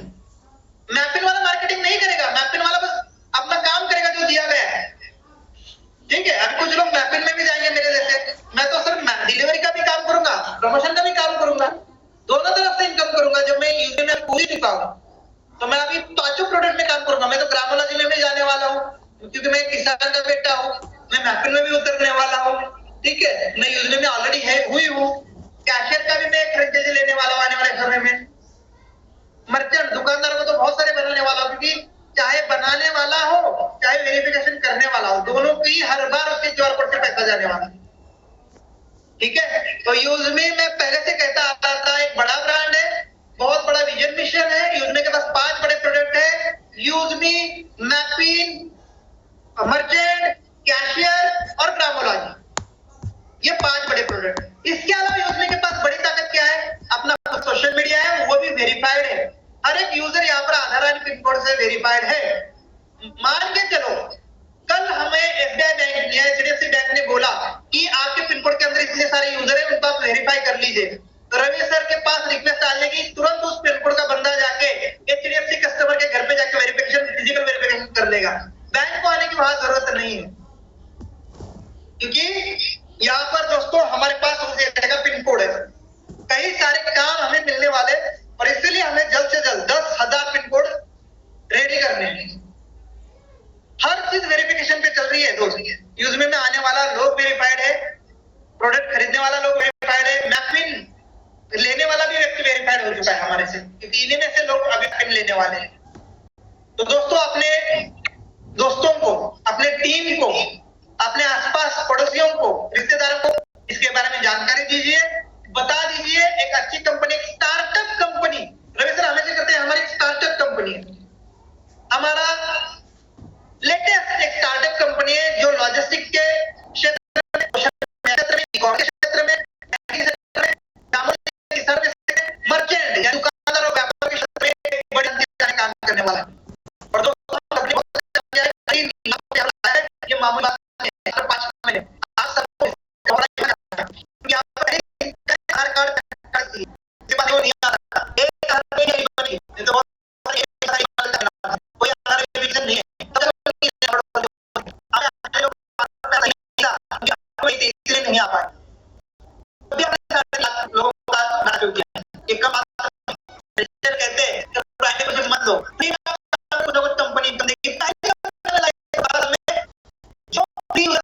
Speaker 2: मैपिन वाला मार्केटिंग नहीं करेगा, मैपिन वाला बस अपना काम करेगा जो दिया गया है। ठीक है, अब कुछ लोग मैपिन में भी जाएंगे मेरे जैसे, मैं तो सिर्फ डिलीवरी का भी काम करूंगा, प्रमोशन का भी काम करूंगा, दोनों तरफ से इनकम करूंगा। जब मैं यूजमी में पूरी चुका हूं तो मैं अभी 5 प्रोडक्ट में काम करूंगा। मैं तो ग्रामोलॉजी में भी जाने वाला हूँ क्योंकि मैं किसान का बेटा हूँ, मैं मैपिन में भी उतरने वाला हूँ। ठीक है, मैं यूजमी में ऑलरेडी है हुई हूँ, कैशियर का भी मैं एक फ्रेंचाइजी लेने वाला हूँ आने वाले समय में। मर्चेंट दुकानदारों को तो बहुत सारे बनाने वाला हूँ, क्योंकि चाहे बनाने वाला हो चाहे वेरिफिकेशन करने वाला हो, दोनों की हर बार उसके क्यूआर कोड से पैसा जाने वाला है। ठीक है, तो यूजमी में पहले से कहता आता था एक बड़ा ब्रांड है, बहुत बड़ा विजन मिशन है। यूजमी के पास 5 बड़े प्रोडक्ट है, यूजमी, मैपिन, मर्चेंट, कैशियर और ग्रामोलॉजी, ये 5 बड़े प्रोडक्ट। इसके अलावा यूजमी के पास बड़ी ताकत क्या है? अपना सोशल मीडिया है, वो भी वेरीफाइड है। हर एक यूजर यहाँ पर आधार और पिन कोड से वेरीफाइड है। मान के चलो कल हमें एसबीआई बैंक या एचडीएफसी बैंक ने बोला कि आपके पिन कोड के अंदर इतने सारे यूजर हैं, उनको आप वेरीफाई कर लीजिए, तो रवि सर के पास रिक्वेस्ट आ जाएगी, तुरंत उस पिन कोड का बंदा जाके एचडीएफसी कस्टमर के घर पे जाके वेरिफिकेशन, फिजिकल वेरिफिकेशन कर लेगा। बैंक को आने की वहां जरूरत नहीं है, क्योंकि यहाँ पर दोस्तों हमारे पास उस एरिया का पिन कोड है। कई सारे काम हमें मिलने वाले और इसलिए हमें जल्द से जल्द 10,000 पिन कोड रेडी करने हैं। हर चीज वेरिफिकेशन पे चल रही है दोस्त। यूजमी में आने वाला लोग वेरीफाइड है, प्रोडक्ट खरीदने वाला लोग वेरीफाइड है, मैपिन लेने वाला भी व्यक्ति वेरीफाइड हो चुका है हमारे से, क्योंकि इन्हीं में से लोग अभी पिन लेने वाले हैं। तो दोस्तों अपने दोस्तों को, अपने टीम को, अपने आसपास पड़ोसियों को, रिश्तेदारों को इसके बारे में जानकारी दीजिए, बता दीजिए। एक अच्छी कंपनी, एक स्टार्टअप कंपनी, रवि सर हमेशा कहते हैं हमारी स्टार्टअप कंपनी है, हमारा लेटेस्ट एक स्टार्टअप कंपनी है जो लॉजिस्टिक के क्षेत्र में, क्षेत्र में, सर्विस, मर्चेंट या दुकानदार और व्यापार के क्षेत्र में बड़े काम करने वाला है। और दोस्तों ये मामूली बात नहीं है, 5 महीने आप सबको यहाँ पर आधार कार्ड नहीं आता, एक आधार नहीं, तो कोई आधार वेरिफिकेशन नहीं है, नहीं आ पाए लोगों का एक कम कहते हैं मत लो, कंपनी जो भी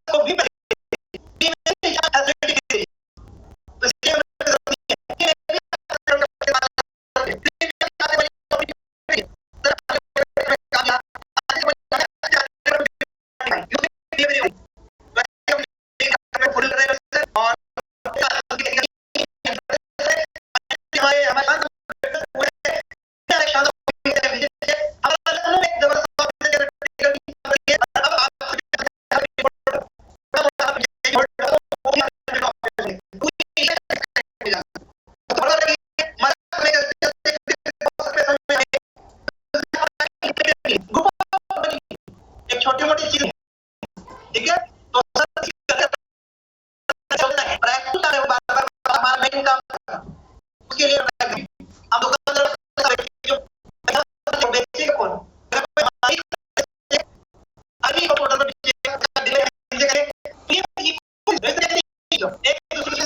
Speaker 2: सिस्टम एक दूसरे से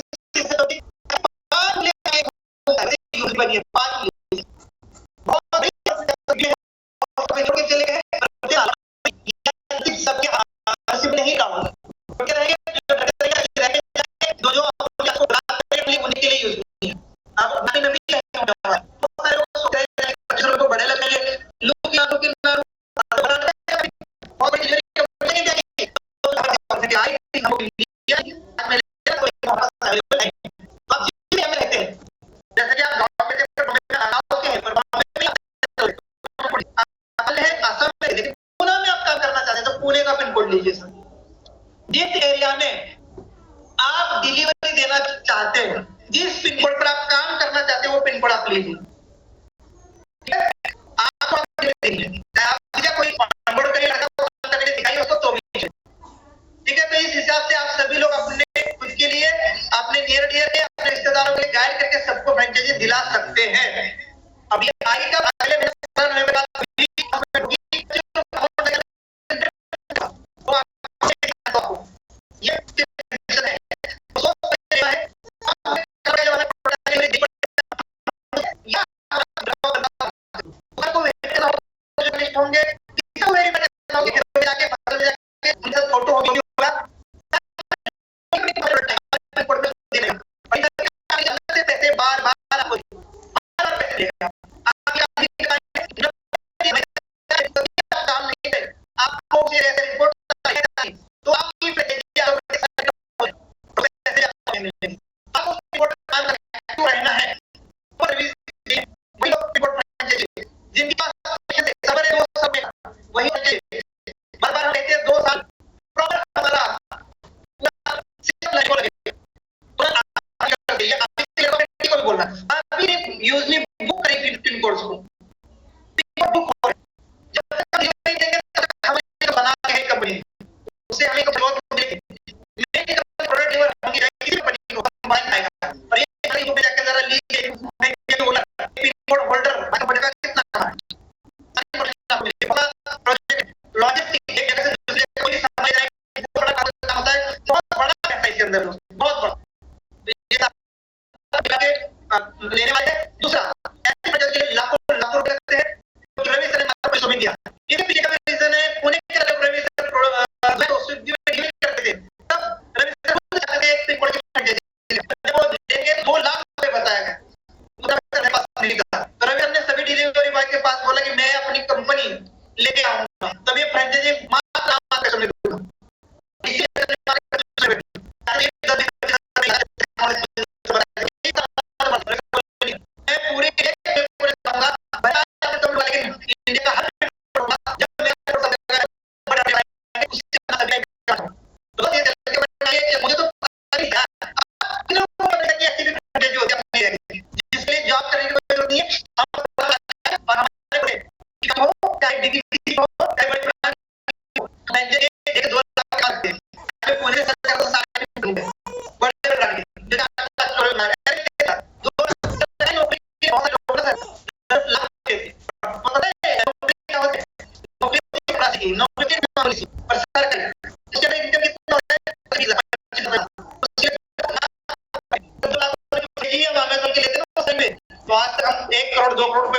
Speaker 2: 5 यूज बनिए 5 चले गए सबके नहीं डाउन उन्हीं के लिए यूज नहीं है। आप को बड़े लगेंगे लोग पुणे का पिन कोड लीजिए सर। जिस एरिया में आप डिलीवरी देना चाहते हैं, जिस पिन कोड पर आप काम करना चाहते हैं, वो पिन कोड आप लीजिए। आपको कोई दिखाई उसको तो भी ठीक है। तो इस हिसाब से आप सभी लोग अपने खुद के लिए, अपने नियर डियर के, अपने रिश्तेदारों के लिए गाइड करके सबको फ्रेंचाइजी दिला सकते हैं। अब ये आगे का अगले होंगे फोटो होगी पैसे बार बार काम नहीं है आपको रिपोर्ट तो आपकी रहना है जिनके पास सबर है वो सब वही बार बार हम लेते हैं 2 साल प्रॉपर हमारा बोलना अभी यूजली बुक करेंगे पिन कोड्स को बुक हो जब तक डिलीवरी देंगे तब तक हम बना के है कंपनी उससे हमें ग्रोथ मिलेगी मेरे प्रोडक्ट डिलीवर होंगी किसी कंपनी को कंबाइन आएगा और ये खाली पे जाके जरा लीजिए मैं ये बोला पिन कोड होल्डर मतलब बड़का कितना प्रोजेक्ट लॉजिस्टिक एक जगह से दूसरे कोई समझ जाए बड़ा काम होता है बहुत बड़ा पैसा इसके अंदर बहुत बड़ा लेने वाले दूसरा ऐसे बजट के लाखों लाखों रुपए लगते हैं तो रवि सर ने आपको पैसा भी दिया ये पीछे का रीजन है पुणे के तरफ रवि सर जो स्विफ्ट में डिलीवरी करते थे तब रवि सर खुद जाकर एक पिन कोड की फ्रेंचाइजी वो देंगे 2 लाख रुपए बताया गया उधर मेरे पास नहीं था तो रवि ने सभी डिलीवरी बॉय के पास बोला कि मैं अपनी कंपनी लेके आऊंगा तब ये फ्रेंचाइजी मात्र पैसे में दूंगा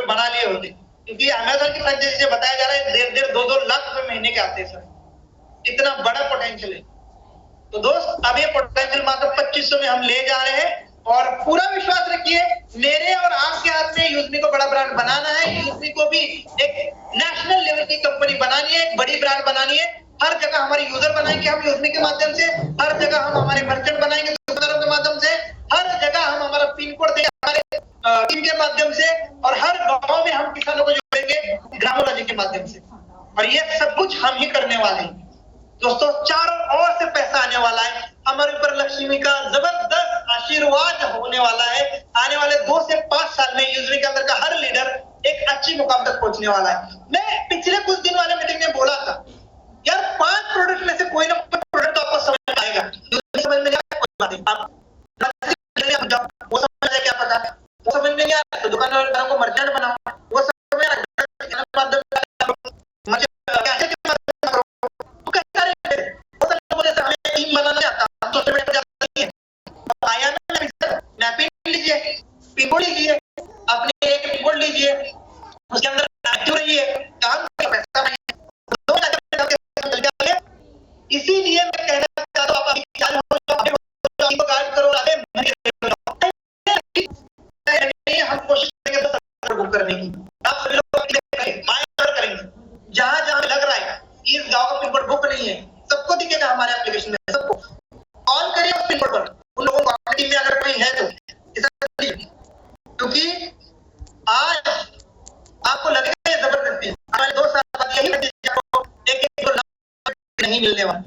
Speaker 2: बना लिए होते क्योंकि अमेज़न की फ्रेंचाइजी से बताया जा रहा है 1.5-2 लाख रुपए महीने के आते हैं सर इतना बड़ा पोटेंशियल है। तो दोस्त अब ये पोटेंशियल मात्र 2500 में हम ले जा रहे हैं और पूरा विश्वास रखिए मेरे और आपके हाथ में यूजमी को बड़ा ब्रांड बनाना है। यूजमी को भी एक नेशनल लेवल की कंपनी बनानी है, एक बड़ी ब्रांड बनानी है। हर जगह हमारे यूजर बनाएंगे हम यूजमी के माध्यम से, हर जगह हम हमारे मर्चेंट बनाएंगे दुकानदारों के माध्यम से, हर जगह हम हमारा पिन कोड देंगे हमारे टीम के माध्यम से और हर गांव में हम किसानों को जोड़ेंगे ग्रामोलॉजी के माध्यम से और ये सब कुछ हम ही करने वाले हैं। दोस्तों चारों ओर से पैसा आने वाला है, हमारे ऊपर लक्ष्मी का जबरदस्त आशीर्वाद होने वाला है। आने वाले 2 से 5 साल में यूजमी के अंदर का हर लीडर एक अच्छी मुकाम तक पहुंचने वाला है। मैं पिछले कुछ दिन वाले मीटिंग में बोला था यार 5 प्रोडक्ट में से कोई ना कोई प्रोडक्ट आपको समझ में आएगा, समझ में नहीं आएगा कोई बात नहीं, आप वो समझ में क्या पता वो समझ में नहीं आया तो दुकानदारों को मर्चेंट बनाओ, वो समझ में टीम बनाना आता पिन कोड लीजिए, अपने एक पिन कोड लीजिए, उसके अंदर एक्टिव रहिए, काम का पैसा नहीं। इसीलिए मैं कहना चाहता हूं आप अभी चालू हो जाओ, अपने गाइड करो, आगे नहीं हम कोशिश करेंगे बस बुक करने की। आप सभी लोग करेंगे, जहां जहां लग रहा है इस गांव का पिन कोड बुक नहीं है, सबको दिखेगा हमारे एप्लीकेशन में, सबको कॉल करिए उस पिन कोड पर, उन लोगों को टीम में अगर कोई है तो, क्योंकि आज आपको लगेगा ये जबरदस्ती, हमारे 2 साल बाद यही एक नहीं मिलने वाला।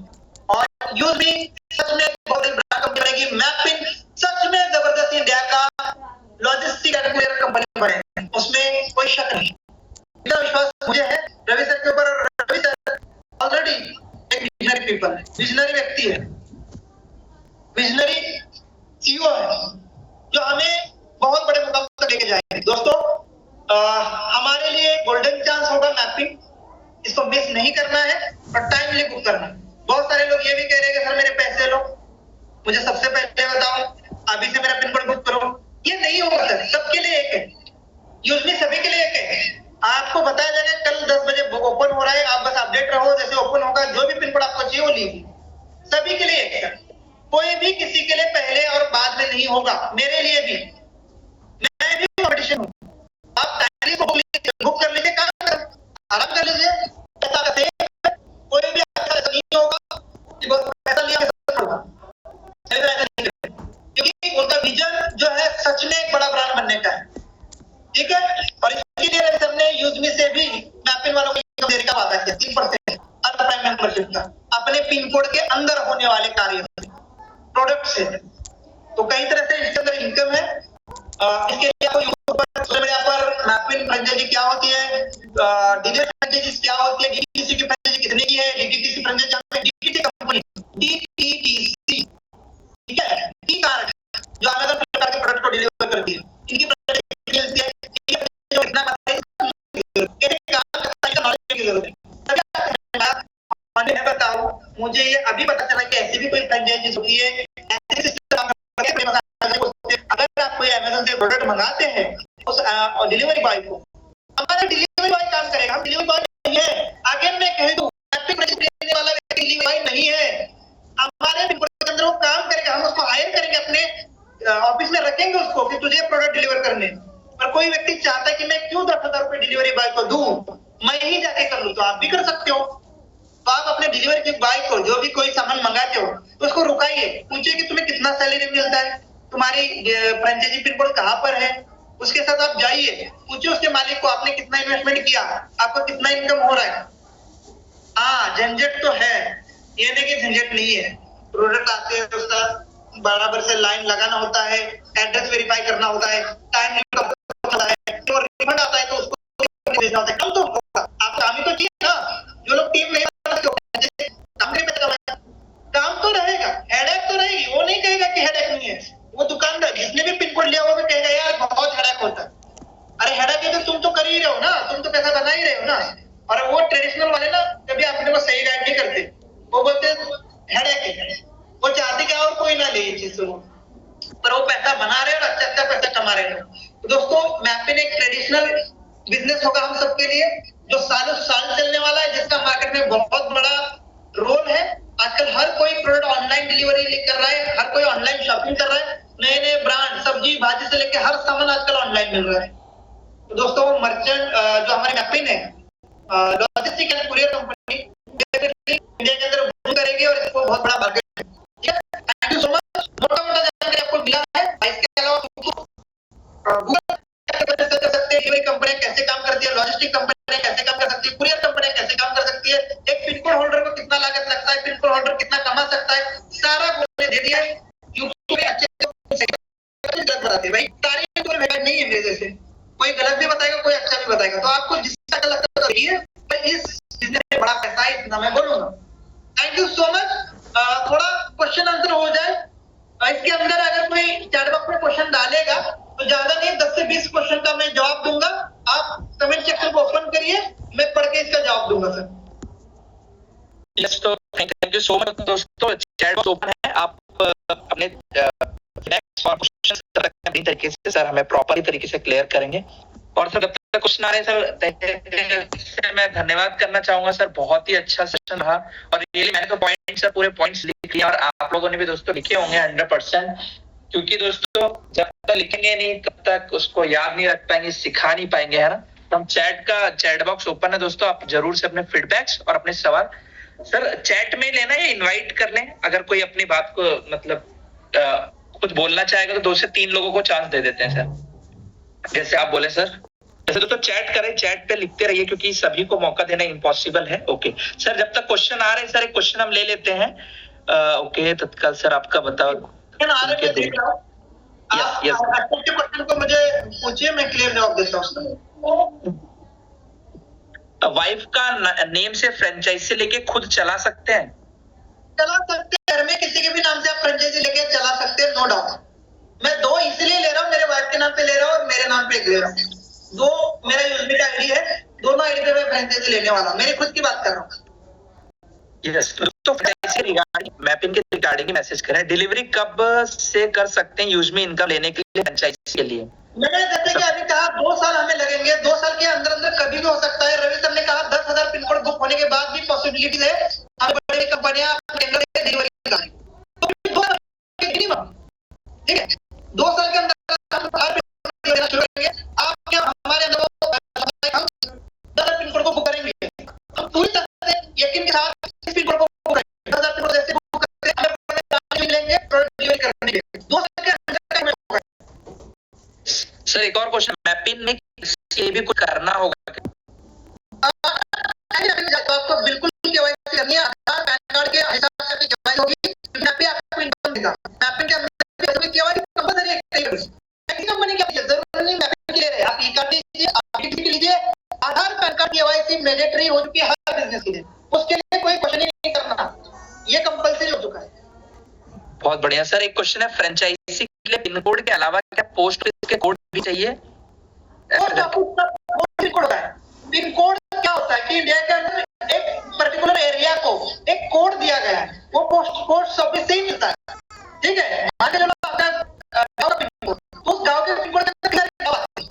Speaker 2: और यूज भी सच में बहुत बड़ी ब्रांड कंपनी बनेगी, मैपिन सच में जबरदस्त इंडिया का लॉजिस्टिक एंड कुरियर कंपनी बनेगी, उसमें कोई शक नहीं। मेरा विश्वास मुझे है रवि सर के ऊपर। रवि सर ऑलरेडी एक विजनरी पीपल है, विजनरी व्यक्ति है, विजनरी सीईओ है, जो हमें बहुत बड़े मुकाम तक लेके जाएंगे। दोस्तों हमारे लिए गोल्डन चांस होगा मैपिंग, इसको मिस नहीं करना है और टाइमली बुक करना है। बहुत सारे लोग ये भी कह रहे हैं कि सर मेरे पैसे लो, मुझे सबसे पहले बताओ, अभी से मेरा पिन कोड बुक करो। ये नहीं होगा सर, सबके लिए एक है, यूजली सभी के लिए एक है। आपको बताया जाएगा कल 10 बजे बुक ओपन हो रहा है, आप बस अपडेट रहो, जैसे ओपन होगा जो भी पिन कोड आपको चाहिए वो लीजिए। सभी के लिए एक है, कोई भी किसी के लिए पहले और बाद में नहीं होगा। मेरे लिए भी, मैं भी कंपटीशन हूं। आप टाइमली बुक कर लीजिए, काम आराम कर लीजिए, पैसा का कोई भी आपका नहीं होगा कि बस पैसा लिया होगा, क्योंकि उनका विजन जो है सच में एक बड़ा ब्रांड बनने का है, ठीक है। और इसके लिए हमने यूजमी से भी मैपिंग वालों को देने का वादा किया 3% प्राइम मेंबरशिप का, अपने पिन कोड के अंदर होने वाले कार्य प्रोडक्ट से। तो कई तरह से इसके अंदर इनकम है। इसके लिए आपको यूट्यूब पर, सोशल मीडिया पर मैपिंग फ्रेंचाइजी क्या होती है, डिलीवरी फ्रेंचाइजी क्या होती है, डीटीसी की फ्रेंचाइजी कितने की है, DTC franchisee DTC company DTC, ठीक है, टी कार्ड जो अमेज़न फ्लिपकार्ट के प्रोडक्ट को डिलीवर करती है, इनकी फ्रेंचाइजी मिलती है, जो इतना कैसे काम करता है नॉलेज की जरूरत है। मैं बताऊं, मुझे ये अभी पता चला कि ऐसी भी कोई फ्रेंचाइजी होती है, ऐसे सिस्टम अगर आप कोई अमेज़न से प्रोडक्ट मंगाते हैं उस डिलीवरी बॉय को, हमारा डिलीवरी बॉय काम करेगा, हम डिलीवरी बॉय नहीं है। आगे मैं कह दूं देने वाला डिलीवरी बॉय नहीं है, हमारे के अंदर वो काम करेगा, हम उसको हायर करेंगे, अपने ऑफिस में रखेंगे उसको कि तुझे प्रोडक्ट डिलीवर करने। पर कोई व्यक्ति चाहता है कि मैं क्यों 10,000 रुपए डिलीवरी बॉय को दूं, मैं ही जाके कर लूं, तो आप भी कर सकते हो। तो आप अपने डिलीवरी बॉय को जो भी कोई सामान मंगाते हो तो उसको रुकाइए, पूछिए कि तुम्हें कितना सैलरी मिलता है, तुम्हारी फ्रेंचाइजी पिन कोड कहां पर है, उसके साथ आप जाइए, पूछिए उसके मालिक को आपने कितना इन्वेस्टमेंट किया, आपको कितना इनकम हो रहा है। हाँ, झंझट तो है, ये नहीं कि झंझट नहीं है। प्रोडक्ट आते हैं उसका बराबर से लाइन लगाना होता है, एड्रेस वेरीफाई करना होता है, टाइम होता है, तो रिफंड आता है तो उसको भेजना होता है। कम तो होगा, आप काम ही तो किए ना, जो लोग टीम नहीं काम तो रहेगा, हेडेक तो रहेगी, वो नहीं कहेगा कि हेडेक नहीं है। वो दुकानदार जिसने भी पिन कोड लिया वो भी कहेगा यार बहुत हेडेक होता है। अरे हेडेक है तो तुम तो कर ही रहे हो ना, तुम तो पैसा बना ही रहे हो ना। और वो ट्रेडिशनल वाले ना कभी अपने को सही गाइड नहीं करते, वो बोलते हेडेक है, वो चाहते कि और कोई ना ले ये चीज, पर वो पैसा बना रहे हो और अच्छा अच्छा पैसा कमा रहे हो। तो दोस्तों मैपिंग एक ट्रेडिशनल बिजनेस होगा हम सबके लिए, जो सालों साल चलने वाला है, जिसका मार्केट में बहुत बड़ा रोल है। आजकल हर कोई प्रोडक्ट ऑनलाइन डिलीवरी कर रहा है, हर कोई ऑनलाइन शॉपिंग कर रहा है, नए नए ब्रांड सब्जी भाजी से लेकर हर सामान आजकल ऑनलाइन मिल रहा है। तो दोस्तों मर्चेंट जो हमारी मैपिंग है logistic and courier company India के अंदर बूम करेगी और इसको बहुत बड़ा मार्केट है। ठीक है, थैंक यू सो मच। मोटा मोटा जानकारी आपको मिला है, इसके अलावा गूगल कर सकते हैं डिलीवरी कंपनी कैसे काम करती है, लॉजिस्टिक कंपनी कैसे काम कर सकती है, कुरियर कंपनी कैसे काम कर सकती है, एक पिन कोड होल्डर को कितना लागत लगता है, पिन कोड होल्डर कितना कमा सकता है, सारा बोलने दे दिया। यूट्यूब पे अच्छे गलत बताते हैं भाई, तारीफ कोई भेद नहीं है मेरे जैसे, कोई गलत भी बताएगा कोई अच्छा भी बताएगा, तो आपको जिसका गलत लगता है इस बिजनेस में बड़ा पैसा है, इतना मैं बोलूंगा। Thank you so much. थोड़ा क्वेश्चन आंसर हो जाए, इसके अंदर अगर कोई चैट बॉक्स में क्वेश्चन डालेगा तो ज्यादा नहीं 10 से 20 क्वेश्चन का मैं जवाब दूंगा। आप कमेंट सेक्शन को ओपन करिए, मैं पढ़ के इसका जवाब दूंगा सर।
Speaker 1: यस, तो थैंक यू सो मच दोस्तों, चैट बॉक्स ओपन है, आप अपने नेक्स्ट क्वेश्चन अपनी तरीके से सर हमें प्रॉपर तरीके से क्लियर करेंगे। और सर जब तक क्वेश्चन आ रहे हैं सर मैं धन्यवाद करना चाहूंगा सर, बहुत ही अच्छा सेशन रहा। और रियली मैंने तो पॉइंट्स सर पूरे पॉइंट्स लिख लिए और आप लोगों ने भी दोस्तों लिखे होंगे 100%, क्योंकि दोस्तों जब तक लिखेंगे नहीं तब तक उसको याद नहीं रख पाएंगे, सिखा नहीं पाएंगे, है ना। तो हम चैट बॉक्स ओपन है दोस्तों, आप जरूर से अपने फीडबैक्स और अपने सवाल सर चैट में लेना या इनवाइट कर लें। अगर कोई अपनी बात को मतलब कुछ बोलना चाहेगा तो 2 से 3 लोगों को चांस दे देते हैं सर, जैसे आप बोले सर। जैसे दोस्तों चैट करें, चैट पे लिखते रहिए क्योंकि सभी को मौका देना इम्पॉसिबल है। ओके सर, जब तक क्वेश्चन आ रहे हैं सर एक क्वेश्चन हम ले लेते हैं। ओके तत्काल सर आपका बताओ।
Speaker 2: क्वेश्चन को मुझे पूछिए, मैं क्लियर जवाब देता हूँ।
Speaker 1: वाइफ का नेम से फ्रेंचाइजी लेके खुद चला सकते हैं?
Speaker 2: चला सकते हैं, घर में किसी के भी नाम से आप फ्रेंचाइजी लेके चला सकते हैं, नो डाउट। मैं 2 इसलिए ले रहा हूँ, मेरे वाइफ के नाम पे ले रहा हूँ और मेरे नाम पे ले रहा हूँ। 2 मेरा यूजमी का आईडी है, दोनों आईडी पे मैं फ्रेंचाइजी लेने वाला हूँ, मेरी खुद की बात कर रहा हूँ।
Speaker 1: यस तो फ्रेंचाइजी रिगार्डिंग मैपिंग के रिगार्डिंग मैसेज करें। डिलीवरी कब से कर सकते हैं यूजमी इनकम लेने के लिए फ्रेंचाइजी के लिए?
Speaker 2: मैंने जैसे कि अभी कहा 2 साल हमें लगेंगे, 2 साल के अंदर अंदर कभी भी हो सकता है। रवि सर ने कहा 10,000 पिन कोड बुक होने के बाद भी पॉसिबिलिटी है हमारी बड़ी कंपनियां डिलीवरी करेंगी। तो 2 साल के मिनिमम, ठीक है, 2 साल के अंदर हम हर पिन कोड देना शुरू करेंगे। आप क्या हमारे अंदर हम 10,000 पिन कोड को बुक करेंगे, हम पूरी तरह से यकीन के साथ इस पिन कोड को बुक करेंगे। 10,000 पिन कोड जैसे बुक करते हैं हमें मिलेंगे प्रोडक्ट डिलीवरी करने के लिए 2 साल के अंदर हमें होगा।
Speaker 1: सर एक और क्वेश्चन, मैपिंग में ये भी कुछ करना होगा क्या?
Speaker 2: आपको बिल्कुल केवाईसी करनी है, आधार पैन कार्ड के हिसाब से केवाईसी होगी, मैपिंग आपको इनकम देगा। मैपिंग के अंदर केवाईसी कंपलसरी है, किसी कंपनी की जरूरत नहीं मैपिंग के लिए। आप ई कार्ड लीजिए, आप ईडी लीजिए, आधार पैन कार्ड केवाईसी मैंडेटरी हो चुकी है हर बिजनेस के लिए, उसके लिए कोई क्वेश्चन ही नहीं करना, ये कंपलसरी हो चुका है।
Speaker 1: बहुत बढ़िया सर। एक क्वेश्चन है, फ्रेंचाइजी के लिए पिन कोड के अलावा क्या पोस्ट ऑफिस के कोड भी चाहिए?
Speaker 2: पिन कोड क्या होता है कि इंडिया के अंदर एक पर्टिकुलर एरिया को एक कोड दिया गया है, वो पोस्ट ऑफिस से ही मिलता है, ठीक है। मान लो आपका गांव का पिन कोड, तो उस गांव के पिन कोड के अंदर कितने गांव आते हैं,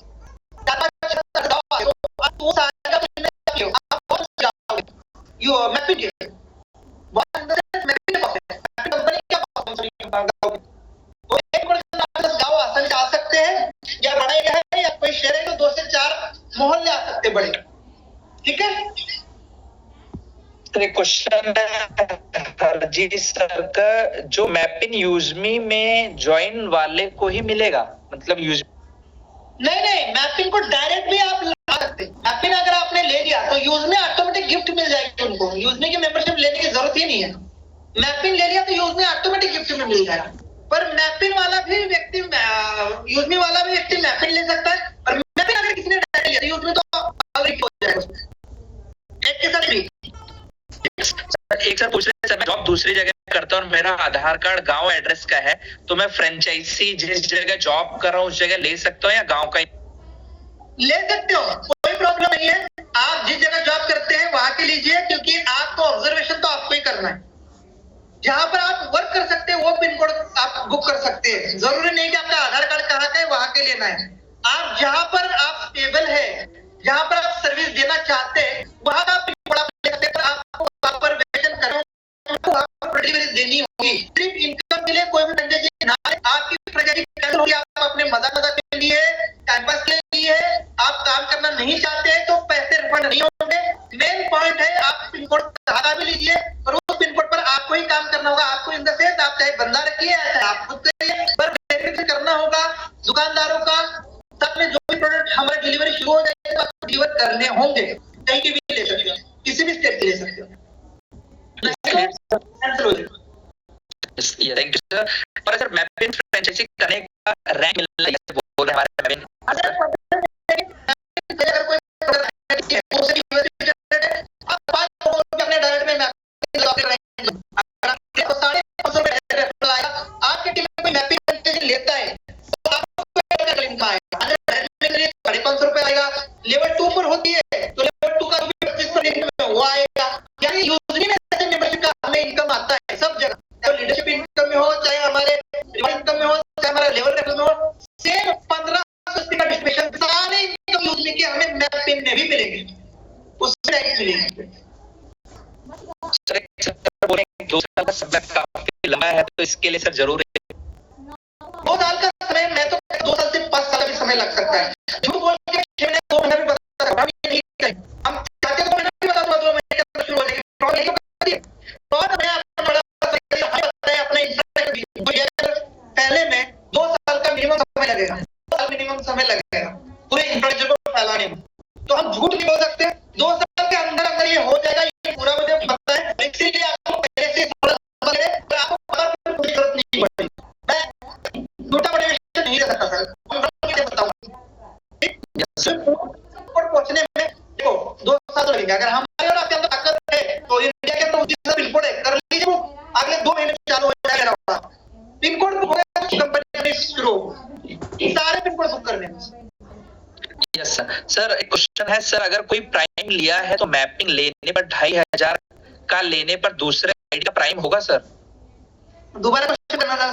Speaker 2: 4-5 गांव आते हैं, तो आप वो सारे का पिन कोड आप बहुत जाओगे यू मैपिंग के बहुत अंदर से मैपिंग के पास है, कंपनी क्या गांव तो एक कोड के अंदर 10 गांव आसानी से आ सकते हैं, या बड़ा एरिया है या कोई शहर है तो 2 से 4 मोहल्ले आ सकते बड़े, ठीक है।
Speaker 1: क्वेश्चन हरजीत सर का, जो मैपिंग यूजमी में ज्वाइन वाले को ही मिलेगा, मतलब यूज
Speaker 2: नहीं, मैपिंग को डायरेक्ट भी आप ला सकते हैं। मैपिंग अगर आपने ले लिया तो यूजमी ऑटोमेटिक गिफ्ट मिल जाएगी उनको, यूजमी की मेंबरशिप लेने की जरूरत ही नहीं है। मैपिंग ले लिया तो यूजमी ऑटोमेटिक गिफ्ट में मिल जाएगा। पर मैपिंग वाला भी व्यक्ति यूजमी वाला भी व्यक्ति मैपिंग ले सकता है, और मैपिंग अगर किसी ने डायरेक्ट लिया तो यूजमी तो ऑलरेडी हो जाएगा उसमें एक के साथ भी।
Speaker 1: एक सर पूछ रहे हैं, सर मैं जॉब दूसरी जगह करता हूँ और मेरा आधार कार्ड गांव एड्रेस का है, तो मैं फ्रेंचाइजी जिस जगह जॉब कर रहा हूँ उस जगह ले सकता हूँ या गांव का ही?
Speaker 2: ले सकते हो, कोई प्रॉब्लम नहीं है। आप जिस जगह जॉब करते हैं वहां के लीजिए, क्योंकि आपको ऑब्जर्वेशन तो आपको ही करना है। जहां पर आप वर्क कर सकते हैं वो पिन कोड आप बुक कर सकते हैं, जरूरी नहीं कि आपका आधार कार्ड कहाँ का है वहां के लेना है। आप जहां पर आप स्टेबल है, जहां पर आप सर्विस देना चाहते हैं वहां का पिन कोड आप ले सकते हैं, पर आपको प्रॉपर वेतन करना, आपको डिलीवरी देनी होगी। सिर्फ इनकम के लिए कोई भी फ्रेंचाइजी ना, आपकी फ्रेंचाइजी कैंसिल होगी, आप अपने मजाक के लिए टाइम पास के लिए आप काम करना नहीं चाहते तो पैसे रिफंड नहीं होंगे। मेन पॉइंट है आप पिन कोड कहाँ भी लीजिए और उस पिन कोड पर आपको ही काम करना होगा। आपको इन द सेंस आप चाहे बंदा रखिए या चाहे आप खुद करिए, पर वेरिफिकेशन करना होगा दुकानदारों का। साथ में जो भी प्रोडक्ट हमारी डिलीवरी शुरू हो जाएगी तो आपको डिलीवर करने होंगे, कहीं की भी ले सकते हो, किसी भी स्टेट के ले सकते हो।
Speaker 1: Thank you sir. और सर मैपिंग फ्रेंचाइजी करने का रैंक मिलना है बोल रहे हमारे मैपिंग
Speaker 2: अगर कोई आप 5 लोगों अपने डायरेक्ट में आपकी टीम में कोई मैपिंग लेता है तो आपको 500 रुपए आएगा। लेवल 2 पर होती है तो लेवल 2 का 25% वो आएगा। यानी यूजली में ऐसे मेंबरशिप का हमें इनकम आता है सब जगह, चाहे लीडरशिप इनकम में हो, चाहे हमारे इनकम में हो, चाहे हमारा लेवल रेफरल में हो, सेम मिलेगी, उससे टैक्स मिलेगी।
Speaker 1: सर बोले 2 साल का समय काफी लंबा है, तो इसके लिए सर जरूर
Speaker 2: 2 साल का समय, मैं तो 2 साल से 5 साल भी समय लग सकता है। झूठ बोल के 6 महीने 2 महीने भी बता सकता हूं, ये नहीं करें। हम चाहते 2 महीने भी बता दूंगा, 2 महीने के अंदर शुरू हो जाएगी प्रॉब्लम, नहीं होती है। तो मैं आपको बड़ा हमें बताएं अपने इंफ्रास्ट्रक्चर पहले में 2 साल का मिनिमम समय लगेगा, 2 साल मिनिमम समय लगेगा पूरे इंफ्रास्ट्रक्चर को फैलाने में। तो हम झूठ नहीं बोल सकते, 2 साल के अंदर अंदर ये हो जाएगा, ये पूरा मुझे पता है। इसीलिए आपको पहले से थोड़ा समझ है, और आपको पता कोई जरूरत नहीं पड़ेगी। मैं झूठा मोटिवेशन नहीं दे सकता सर, मैं बताऊंगा और पहुंचने में देखो 2 साल लगेगा। अगर हमारे और आपके अंदर ताकत है तो इंडिया के अंदर 29 पिन कोड है, कर लीजिए वो, अगले 2 महीने चालू हो जाएगा। पिन कोड बुक होगा तो कंपनी शुरू होगी, सारे पिन कोड बुक करने में।
Speaker 1: Yes sir. सर एक क्वेश्चन है सर, अगर कोई प्राइम लिया है तो मैपिंग लेने पर 2500 का लेने पर दूसरे आईडी का प्राइम होगा सर?
Speaker 2: दोबारा क्वेश्चन करना था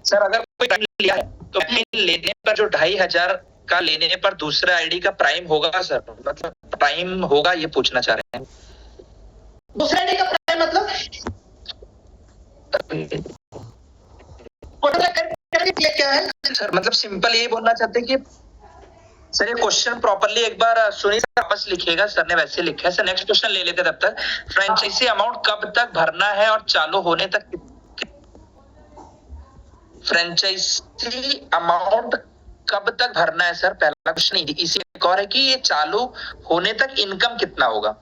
Speaker 1: सर। अगर कोई प्राइम लिया है तो मैपिंग लेने पर जो 2500 का लेने पर दूसरे आईडी का प्राइम होगा सर, मतलब प्राइम होगा, ये पूछना चाह रहे हैं।
Speaker 2: दूसरे आईडी का प्राइम मतलब क्या है
Speaker 1: सर? मतलब सिंपल यही बोलना चाहते हैं कि सर ये क्वेश्चन प्रॉपर्ली एक बार सुनिए सर, वापस लिखिएगा, सर ने वैसे लिखा है। सर नेक्स्ट क्वेश्चन ले लेते तब तक। फ्रेंचाइजी अमाउंट कब तक भरना है और चालू होने तक, फ्रेंचाइजी अमाउंट कब तक भरना है सर? पहला क्वेश्चन इसी एक और है कि ये चालू होने तक इनकम कितना होगा?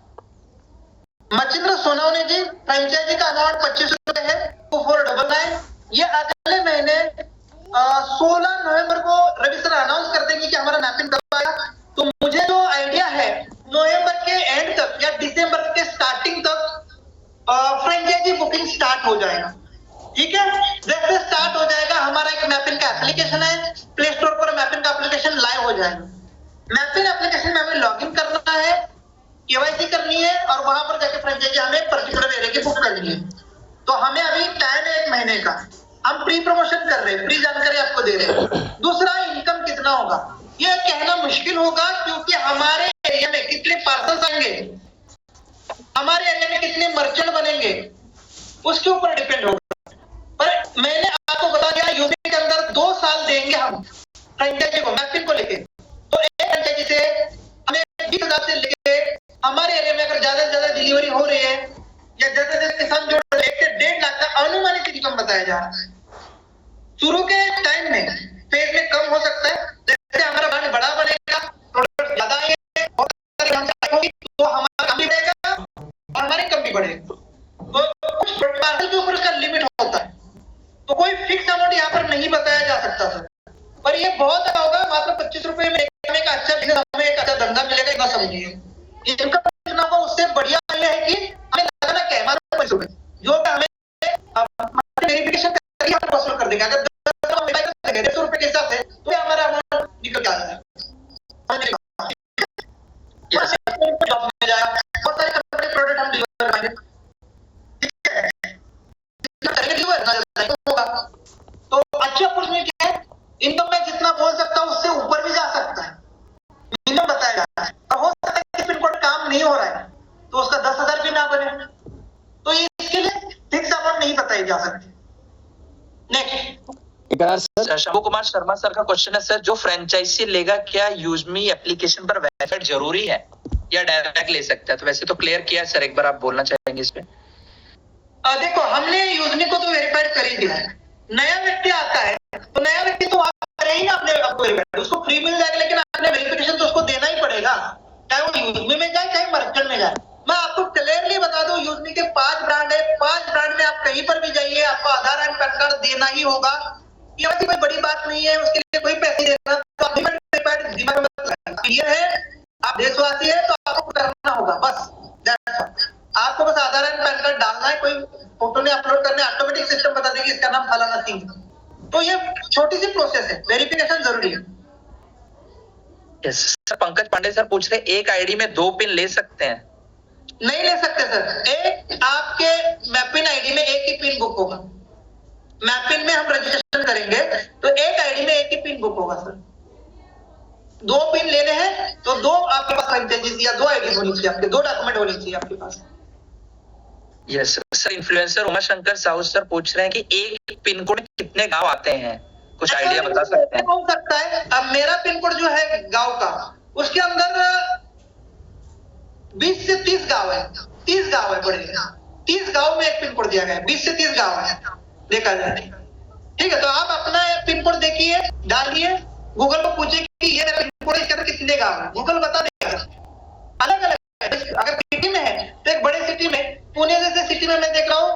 Speaker 2: मचिंद्र सोनवणे जी, फ्रेंचाइजी का अमाउंट 25 रुपए है, 2499। ये अगले महीने 16 नवंबर को रवि सर अनाउंस कर देंगे कि हमारा मैपिंग कब आएगा। तो मुझे जो आइडिया है नवंबर के एंड तक या दिसंबर के स्टार्टिंग तक फ्रेंचाइजी बुकिंग स्टार्ट हो जाएगा। ठीक है, जैसे स्टार्ट हो जाएगा हमारा एक मैपिंग का एप्लीकेशन है, प्ले स्टोर पर मैपिंग का एप्लीकेशन लाइव हो जाएगा। मैपिंग एप्लीकेशन में हमें लॉगिन करना है, केवाईसी करनी है और वहां पर जाके फ्रेंचाइजी हमें पर्टिकुलर एरिया की बुक करनी है। तो हमें अभी टाइम है 1 महीने का, हम प्री प्रमोशन कर रहे हैं, प्री जानकारी आपको दे रहे हैं। दूसरा, इनकम कितना होगा ये कहना मुश्किल होगा, क्योंकि हमारे एरिया में कितने पार्सल्स आएंगे, हमारे एरिया में कितने मर्चेंट बनेंगे, उसके ऊपर डिपेंड होगा। पर मैंने आपको बता दिया यूपी के अंदर 2 साल देंगे हम फ्रेंचाइजी को, मैपिंग को लेके। तो एक फ्रेंचाइजी से हमें 20,000 से लेके हमारे एरिया में अगर ज्यादा से ज्यादा डिलीवरी हो रही है या ज्यादा से ज्यादा किसान जोड़ 1 से 1.5 लाख का अनुमानित इनकम बताया जा रहा है। शुरू के टाइम में फेज में कम हो सकता है, जैसे हमारा ब्रांड बड़ा बनेगा, प्रोडक्ट ज्यादा आएंगे, बहुत सारी जानकारी होगी, तो हमारा काम भी बढ़ेगा और हमारी इनकम भी बढ़ेगी। तो कुछ पार्सल के ऊपर का लिमिट होता है, तो कोई फिक्स अमाउंट यहाँ पर नहीं बताया जा सकता सर। पर ये बहुत अच्छा होगा, मात्र 25 रुपए में एक अच्छा बिजनेस, हमें एक अच्छा धंधा मिलेगा, इतना समझिए। इनकम कितना होगा उससे बढ़िया ये है कि हमें लगाना क्या है, मात्र 25 रुपए, जो हमें वेरिफिकेशन करके हम वसूल कर देंगे। अगर 150 रुपए के हिसाब से तो हमारा अमाउंट निकल जाता है। बहुत सारे कंपनी प्रोडक्ट हम डिलीवर करेंगे, ठीक है, होगा तो अच्छी अपॉर्चुनिटी है। इनकम में जितना बोल सकता हूँ उससे ऊपर भी जा सकता है, मिनिमम बताया जाता है। और हो सकता है कि पिन कोड काम नहीं हो रहा है तो उसका 10,000 भी ना बने, तो इसके लिए फिक्स अमाउंट नहीं बताई जा सकती। नेक्स्ट,
Speaker 1: शंभू कुमार शर्मा सर का क्वेश्चन है सर, जो फ्रेंचाइजी लेगा क्या यूजमी एप्लीकेशन पर वेरीफाइड जरूरी है या डायरेक्ट ले सकता है? तो वैसे तो क्लियर किया है सर, एक बार आप बोलना चाहेंगे इस पे?
Speaker 2: देखो हमने यूजमी को तो वेरीफाइड कर ही दिया है। नया व्यक्ति आता है तो नया व्यक्ति तो आप करेंगे ना अपने आपको वेरीफाइड, उसको फ्री मिल जाएगा, लेकिन आपने वेरिफिकेशन तो उसको देना ही पड़ेगा, चाहे वो यूजमी में जाए चाहे मर्चेंट में जाए। मैं आपको क्लियरली बता दूं, यूजमी के 5 ब्रांड है, 5 ब्रांड में आप कहीं पर भी जाइए आपको आधार एंड पैन कार्ड देना ही होगा। ये वैसे कोई बड़ी बात नहीं है, उसके लिए कोई पैसे देना, तो आप दिमाग में ये है, आप देशवासी है तो आपको करना होगा बस। आपको बस आधार एंड पैन कार्ड डालना है, कोई फोटो नहीं अपलोड करने, ऑटोमेटिक सिस्टम बता देगी इसका नाम फलाना सिंह। तो ये छोटी सी प्रोसेस है, वेरिफिकेशन जरूरी है।
Speaker 1: Yes sir. Pankaj Pandey sir पूछ रहे एक आईडी में 2 पिन ले सकते हैं?
Speaker 2: नहीं ले सकते सर, एक आपके मैपिन आईडी में एक ही पिन बुक होगा। मैपिन में हम रजिस्ट्रेशन करेंगे तो एक आईडी में एक ही पिन बुक होगा सर। 2 पिन लेने हैं तो 2 आपके पास फ्रेंचाइजीज या 2 आईडी होनी चाहिए, आपके 2 डॉक्यूमेंट होने चाहिए आपके पास।
Speaker 1: Yes sir, influencer Uma Shankar Sahu sir पूछ रहे हैं कि एक पिन कोड कितने गांव आते हैं, कुछ आइडिया बता सकते हैं?
Speaker 2: हो सकता है। अब मेरा पिन कोड जो है गांव का, उसके अंदर 20 से 30 गांव है, 30 गांव है, बड़े 30 गांव में एक पिन कोड दिया गया है, 20 से 30 गांव है देखा जाए। ठीक है, तो आप अपना पिन कोड देखिए, डालिए, गूगल को पूछिए कि ये मेरा पिन कोड, इसके अंदर कितने गांव है, गूगल बता देगा। अलग अलग है, अगर सिटी में है तो एक बड़े सिटी में, पुणे जैसे सिटी में मैं देख रहा हूँ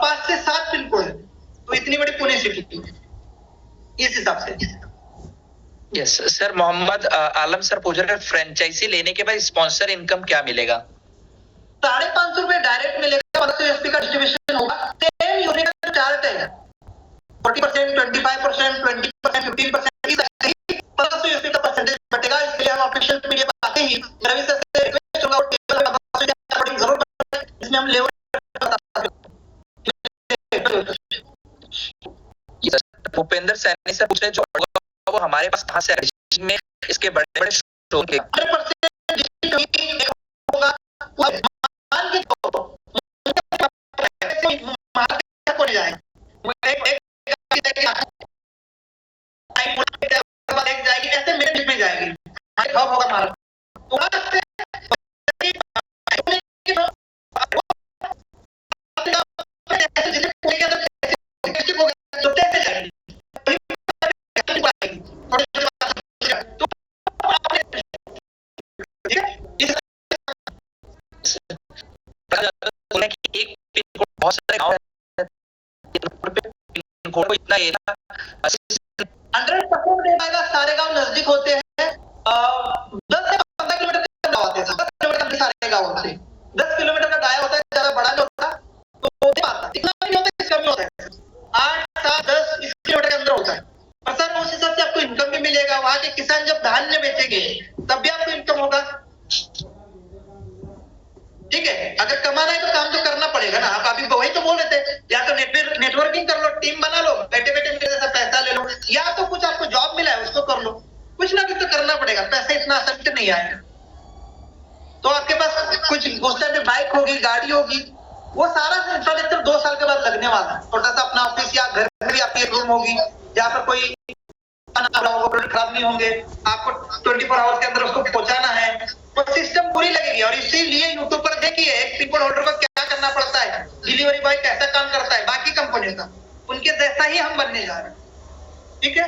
Speaker 2: 5 से 7 पिन कोड है, तो इतनी बड़ी पुणे सिटी, इस हिसाब से।
Speaker 1: यस सर, मोहम्मद आलम सर पूछ रहे हैं फ्रेंचाइजी लेने के बाद स्पॉन्सर इनकम क्या मिलेगा?
Speaker 2: 550 रुपए डायरेक्ट मिलेगा, 1500 एसपी का डिस्ट्रीब्यूशन होगा, 10 यूनिट का चार्ट है, 40%, 25%, 20%, 15%, 1500 एसपी का परसेंटेज बटेगा। इसके लिए हम ऑफिशियल मीडिया पर आते ही रवि सर से रिक्वेस्ट होगा, वो टेबल जरूर बनाएं, इसमें हम लेवल
Speaker 1: भूपेंद्र सैनी सर पूछ रहे हैं वो हमारे पास कहां से है में इसके बड़े बड़े शो के
Speaker 2: 100% होगा, मान के को जाए जाएगी, ऐसे मेरे बीच में जाएगी, होगा हमारा
Speaker 1: एक पिन कोड बहुत सारे गांव है, पिन कोड को इतना एरिया
Speaker 2: 100% दे पाएगा। सारे गांव नजदीक होते हैं, 10 से 15 किलोमीटर के गांव होते हैं, 10 किलोमीटर के सारे गांव होते हैं, 10 किलोमीटर का डाया होता है, ज्यादा बड़ा नहीं होता, तो दे पाता, इतना नहीं होता, इसका भी होता है 8, 7, 10 इस किलोमीटर के अंदर होता है। और सर उस हिसाब से आपको इनकम भी मिलेगा, वहां के किसान जब धान्य बेचेंगे तब भी आपको इनकम होगा। ठीक है, अगर कमाना है तो काम तो करना पड़ेगा ना, आप अभी वही तो बोल रहे थे, या तो नेटवर्किंग कर लो, टीम बना लो, बैठे बैठे मेरे जैसा पैसा ले लो, या तो कुछ आपको जॉब मिला है उसको कर लो, कुछ ना कुछ तो करना पड़ेगा, पैसा इतना आसान से नहीं आएगा। तो आपके पास कुछ उस टाइम पे बाइक होगी, गाड़ी होगी, वो सारा इंफ्रास्ट्रक्चर 2 साल के बाद लगने वाला है। छोटा सा अपना ऑफिस या घर में भी आपकी एक रूम होगी, जहाँ पर कोई प्रोडक्ट खराब नहीं होंगे, आपको 24 आवर्स के अंदर उसको पहुंचाना है, वो सिस्टम पूरी लगेगी। और इसीलिए यूट्यूब पर देखिए एक पिन कोड होल्डर को क्या करना पड़ता है, डिलीवरी बॉय कैसा काम करता है बाकी कंपनी का, उनके जैसा ही हम बनने जा रहे हैं। ठीक है,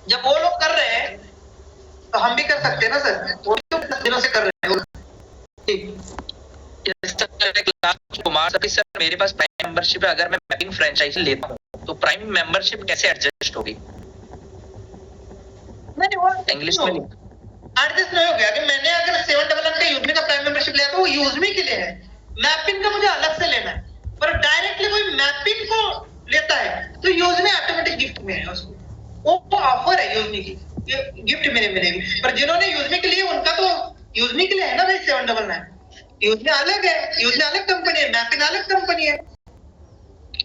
Speaker 2: जब वो लोग कर रहे हैं तो हम भी कर सकते हैं ना सर, वो तो दिनों से कर रहे हैं।
Speaker 1: कुमार सर, मेरे पास प्राइम मेंबरशिप है, अगर मैं मैपिंग फ्रेंचाइजी लेता हूँ तो प्राइम मेंबरशिप कैसे एडजस्ट होगी?
Speaker 2: नहीं, वो
Speaker 1: इंग्लिश में
Speaker 2: एडजस्ट नहीं हो गया कि मैंने अगर 711 का यूजमी का प्राइम मेंबरशिप लिया तो वो यूजमी के लिए है, मैपिंग का मुझे अलग से लेना है। पर डायरेक्टली कोई मैपिंग को लेता है तो यूजमी ऑटोमेटिक गिफ्ट में है, उसको वो ऑफर है यूजमी की, गिफ्ट मेरे मिलेगी। पर जिन्होंने यूजमी के लिए, उनका तो यूजमी के लिए है ना भाई 799, यूजमी अलग है, यूजमी अलग कंपनी है, मैपिंग अलग कंपनी है,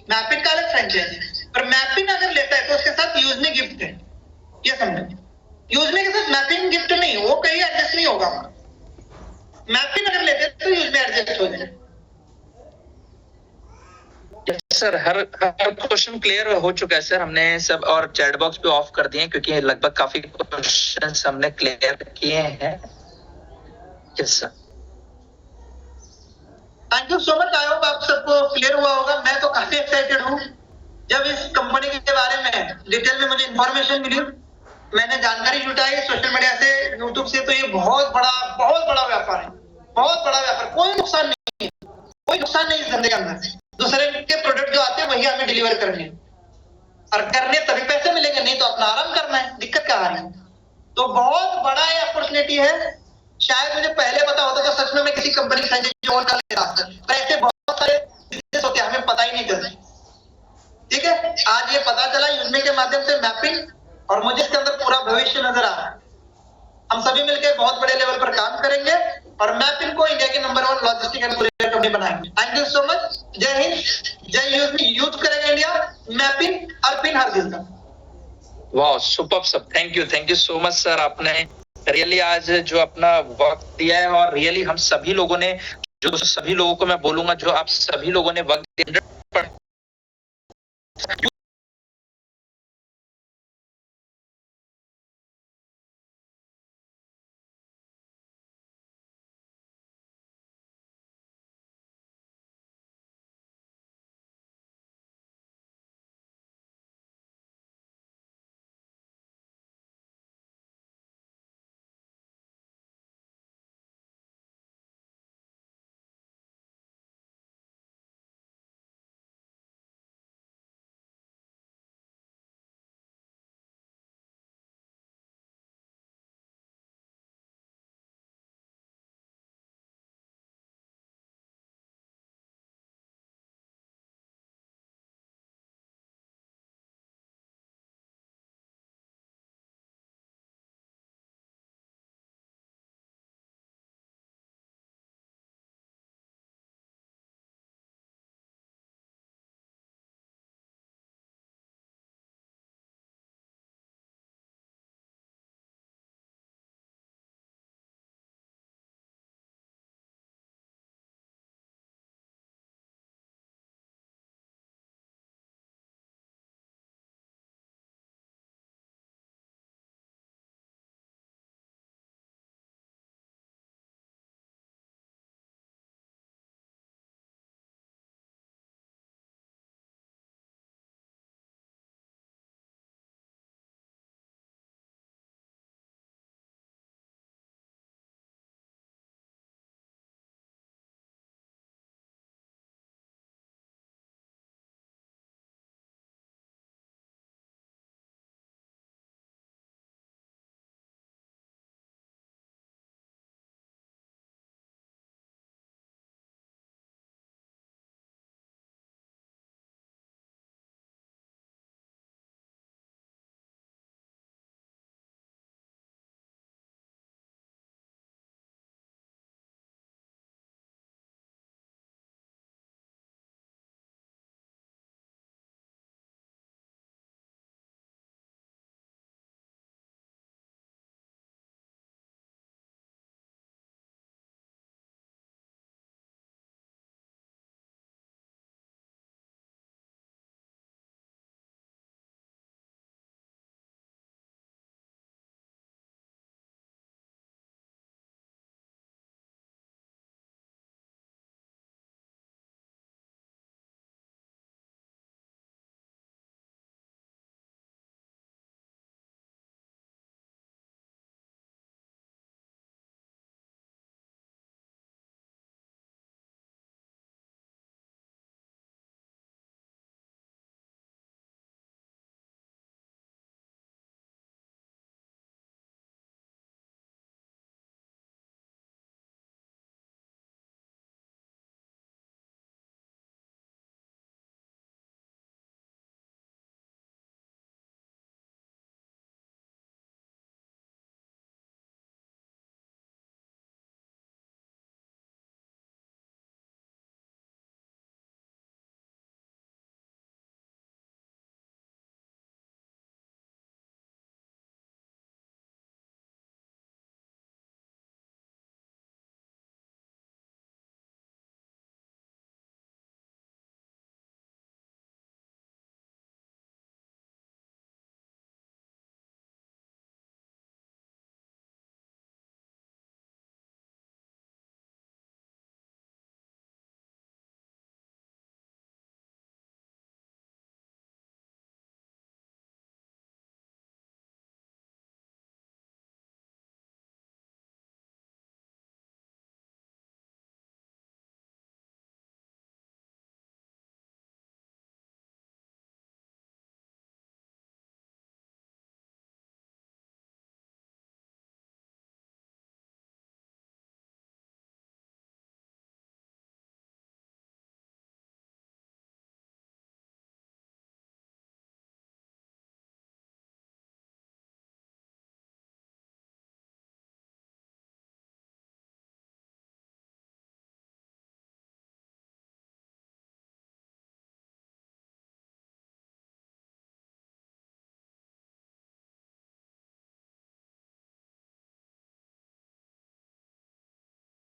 Speaker 2: मैपिंग का अलग फ्रेंचाइजी है। पर मैपिंग अगर लेता है तो उसके साथ यूजमी गिफ्ट है, ये समझो, यूजमी के साथ मैपिंग गिफ्ट नहीं, वो कहीं एडजस्ट नहीं होगा। मैपिंग अगर लेते हैं तो यूजमी एडजस्ट हो जाए।
Speaker 1: सर हर क्वेश्चन क्लियर हो चुका है सर, हमने सब और चैट बॉक्स पे ऑफ कर दिए क्योंकि लगभग काफी क्वेश्चंस हमने क्लियर किए हैं। Yes sir,
Speaker 2: thank you so much. I hope आप सबको क्लियर हुआ होगा। मैं तो काफी एक्साइटेड हूँ, जब इस कंपनी के बारे में डिटेल में मुझे इंफॉर्मेशन मिली, मैंने जानकारी जुटाई सोशल मीडिया से, यूट्यूब से, तो ये बहुत बड़ा व्यापार है, बहुत बड़ा व्यापार, कोई नुकसान नहीं है, कोई नुकसान नहीं इस धंधे के अंदर। दूसरे के प्रोडक्ट जो आते हैं वही हमें डिलीवर करने हैं, और करने तभी पैसे मिलेंगे, नहीं तो अपना आराम करना है, दिक्कत क्या आ रही है। तो बहुत बड़ा ये अपॉर्चुनिटी है, शायद मुझे पहले पता होता तो सच में मैं किसी कंपनी की फ्रेंचाइजी ओन कर लेता, पर ऐसे बहुत सारे बिजनेस होते हैं, हमें पता ही नहीं चलता। ठीक है, आज ये पता चला यूजमी के माध्यम से मैपिंग, और मुझे इसके अंदर पूरा भविष्य नजर आ रहा है। हम सभी मिलकर बहुत बड़े लेवल पर काम करेंगे और मैपिंग को इंडिया की number 1 logistic and courier company बनाएंगे। Thank you so much. जय हिंद, जय यूज करेंगे इंडिया, मैपिंग और पिन हर दिल का।
Speaker 1: वाह सुपर सब, thank you so much sir. आपने रियली आज जो अपना वक्त दिया है, और रियली हम सभी लोगों ने, जो सभी लोगों को मैं बोलूंगा, जो आप सभी लोगों ने वक्त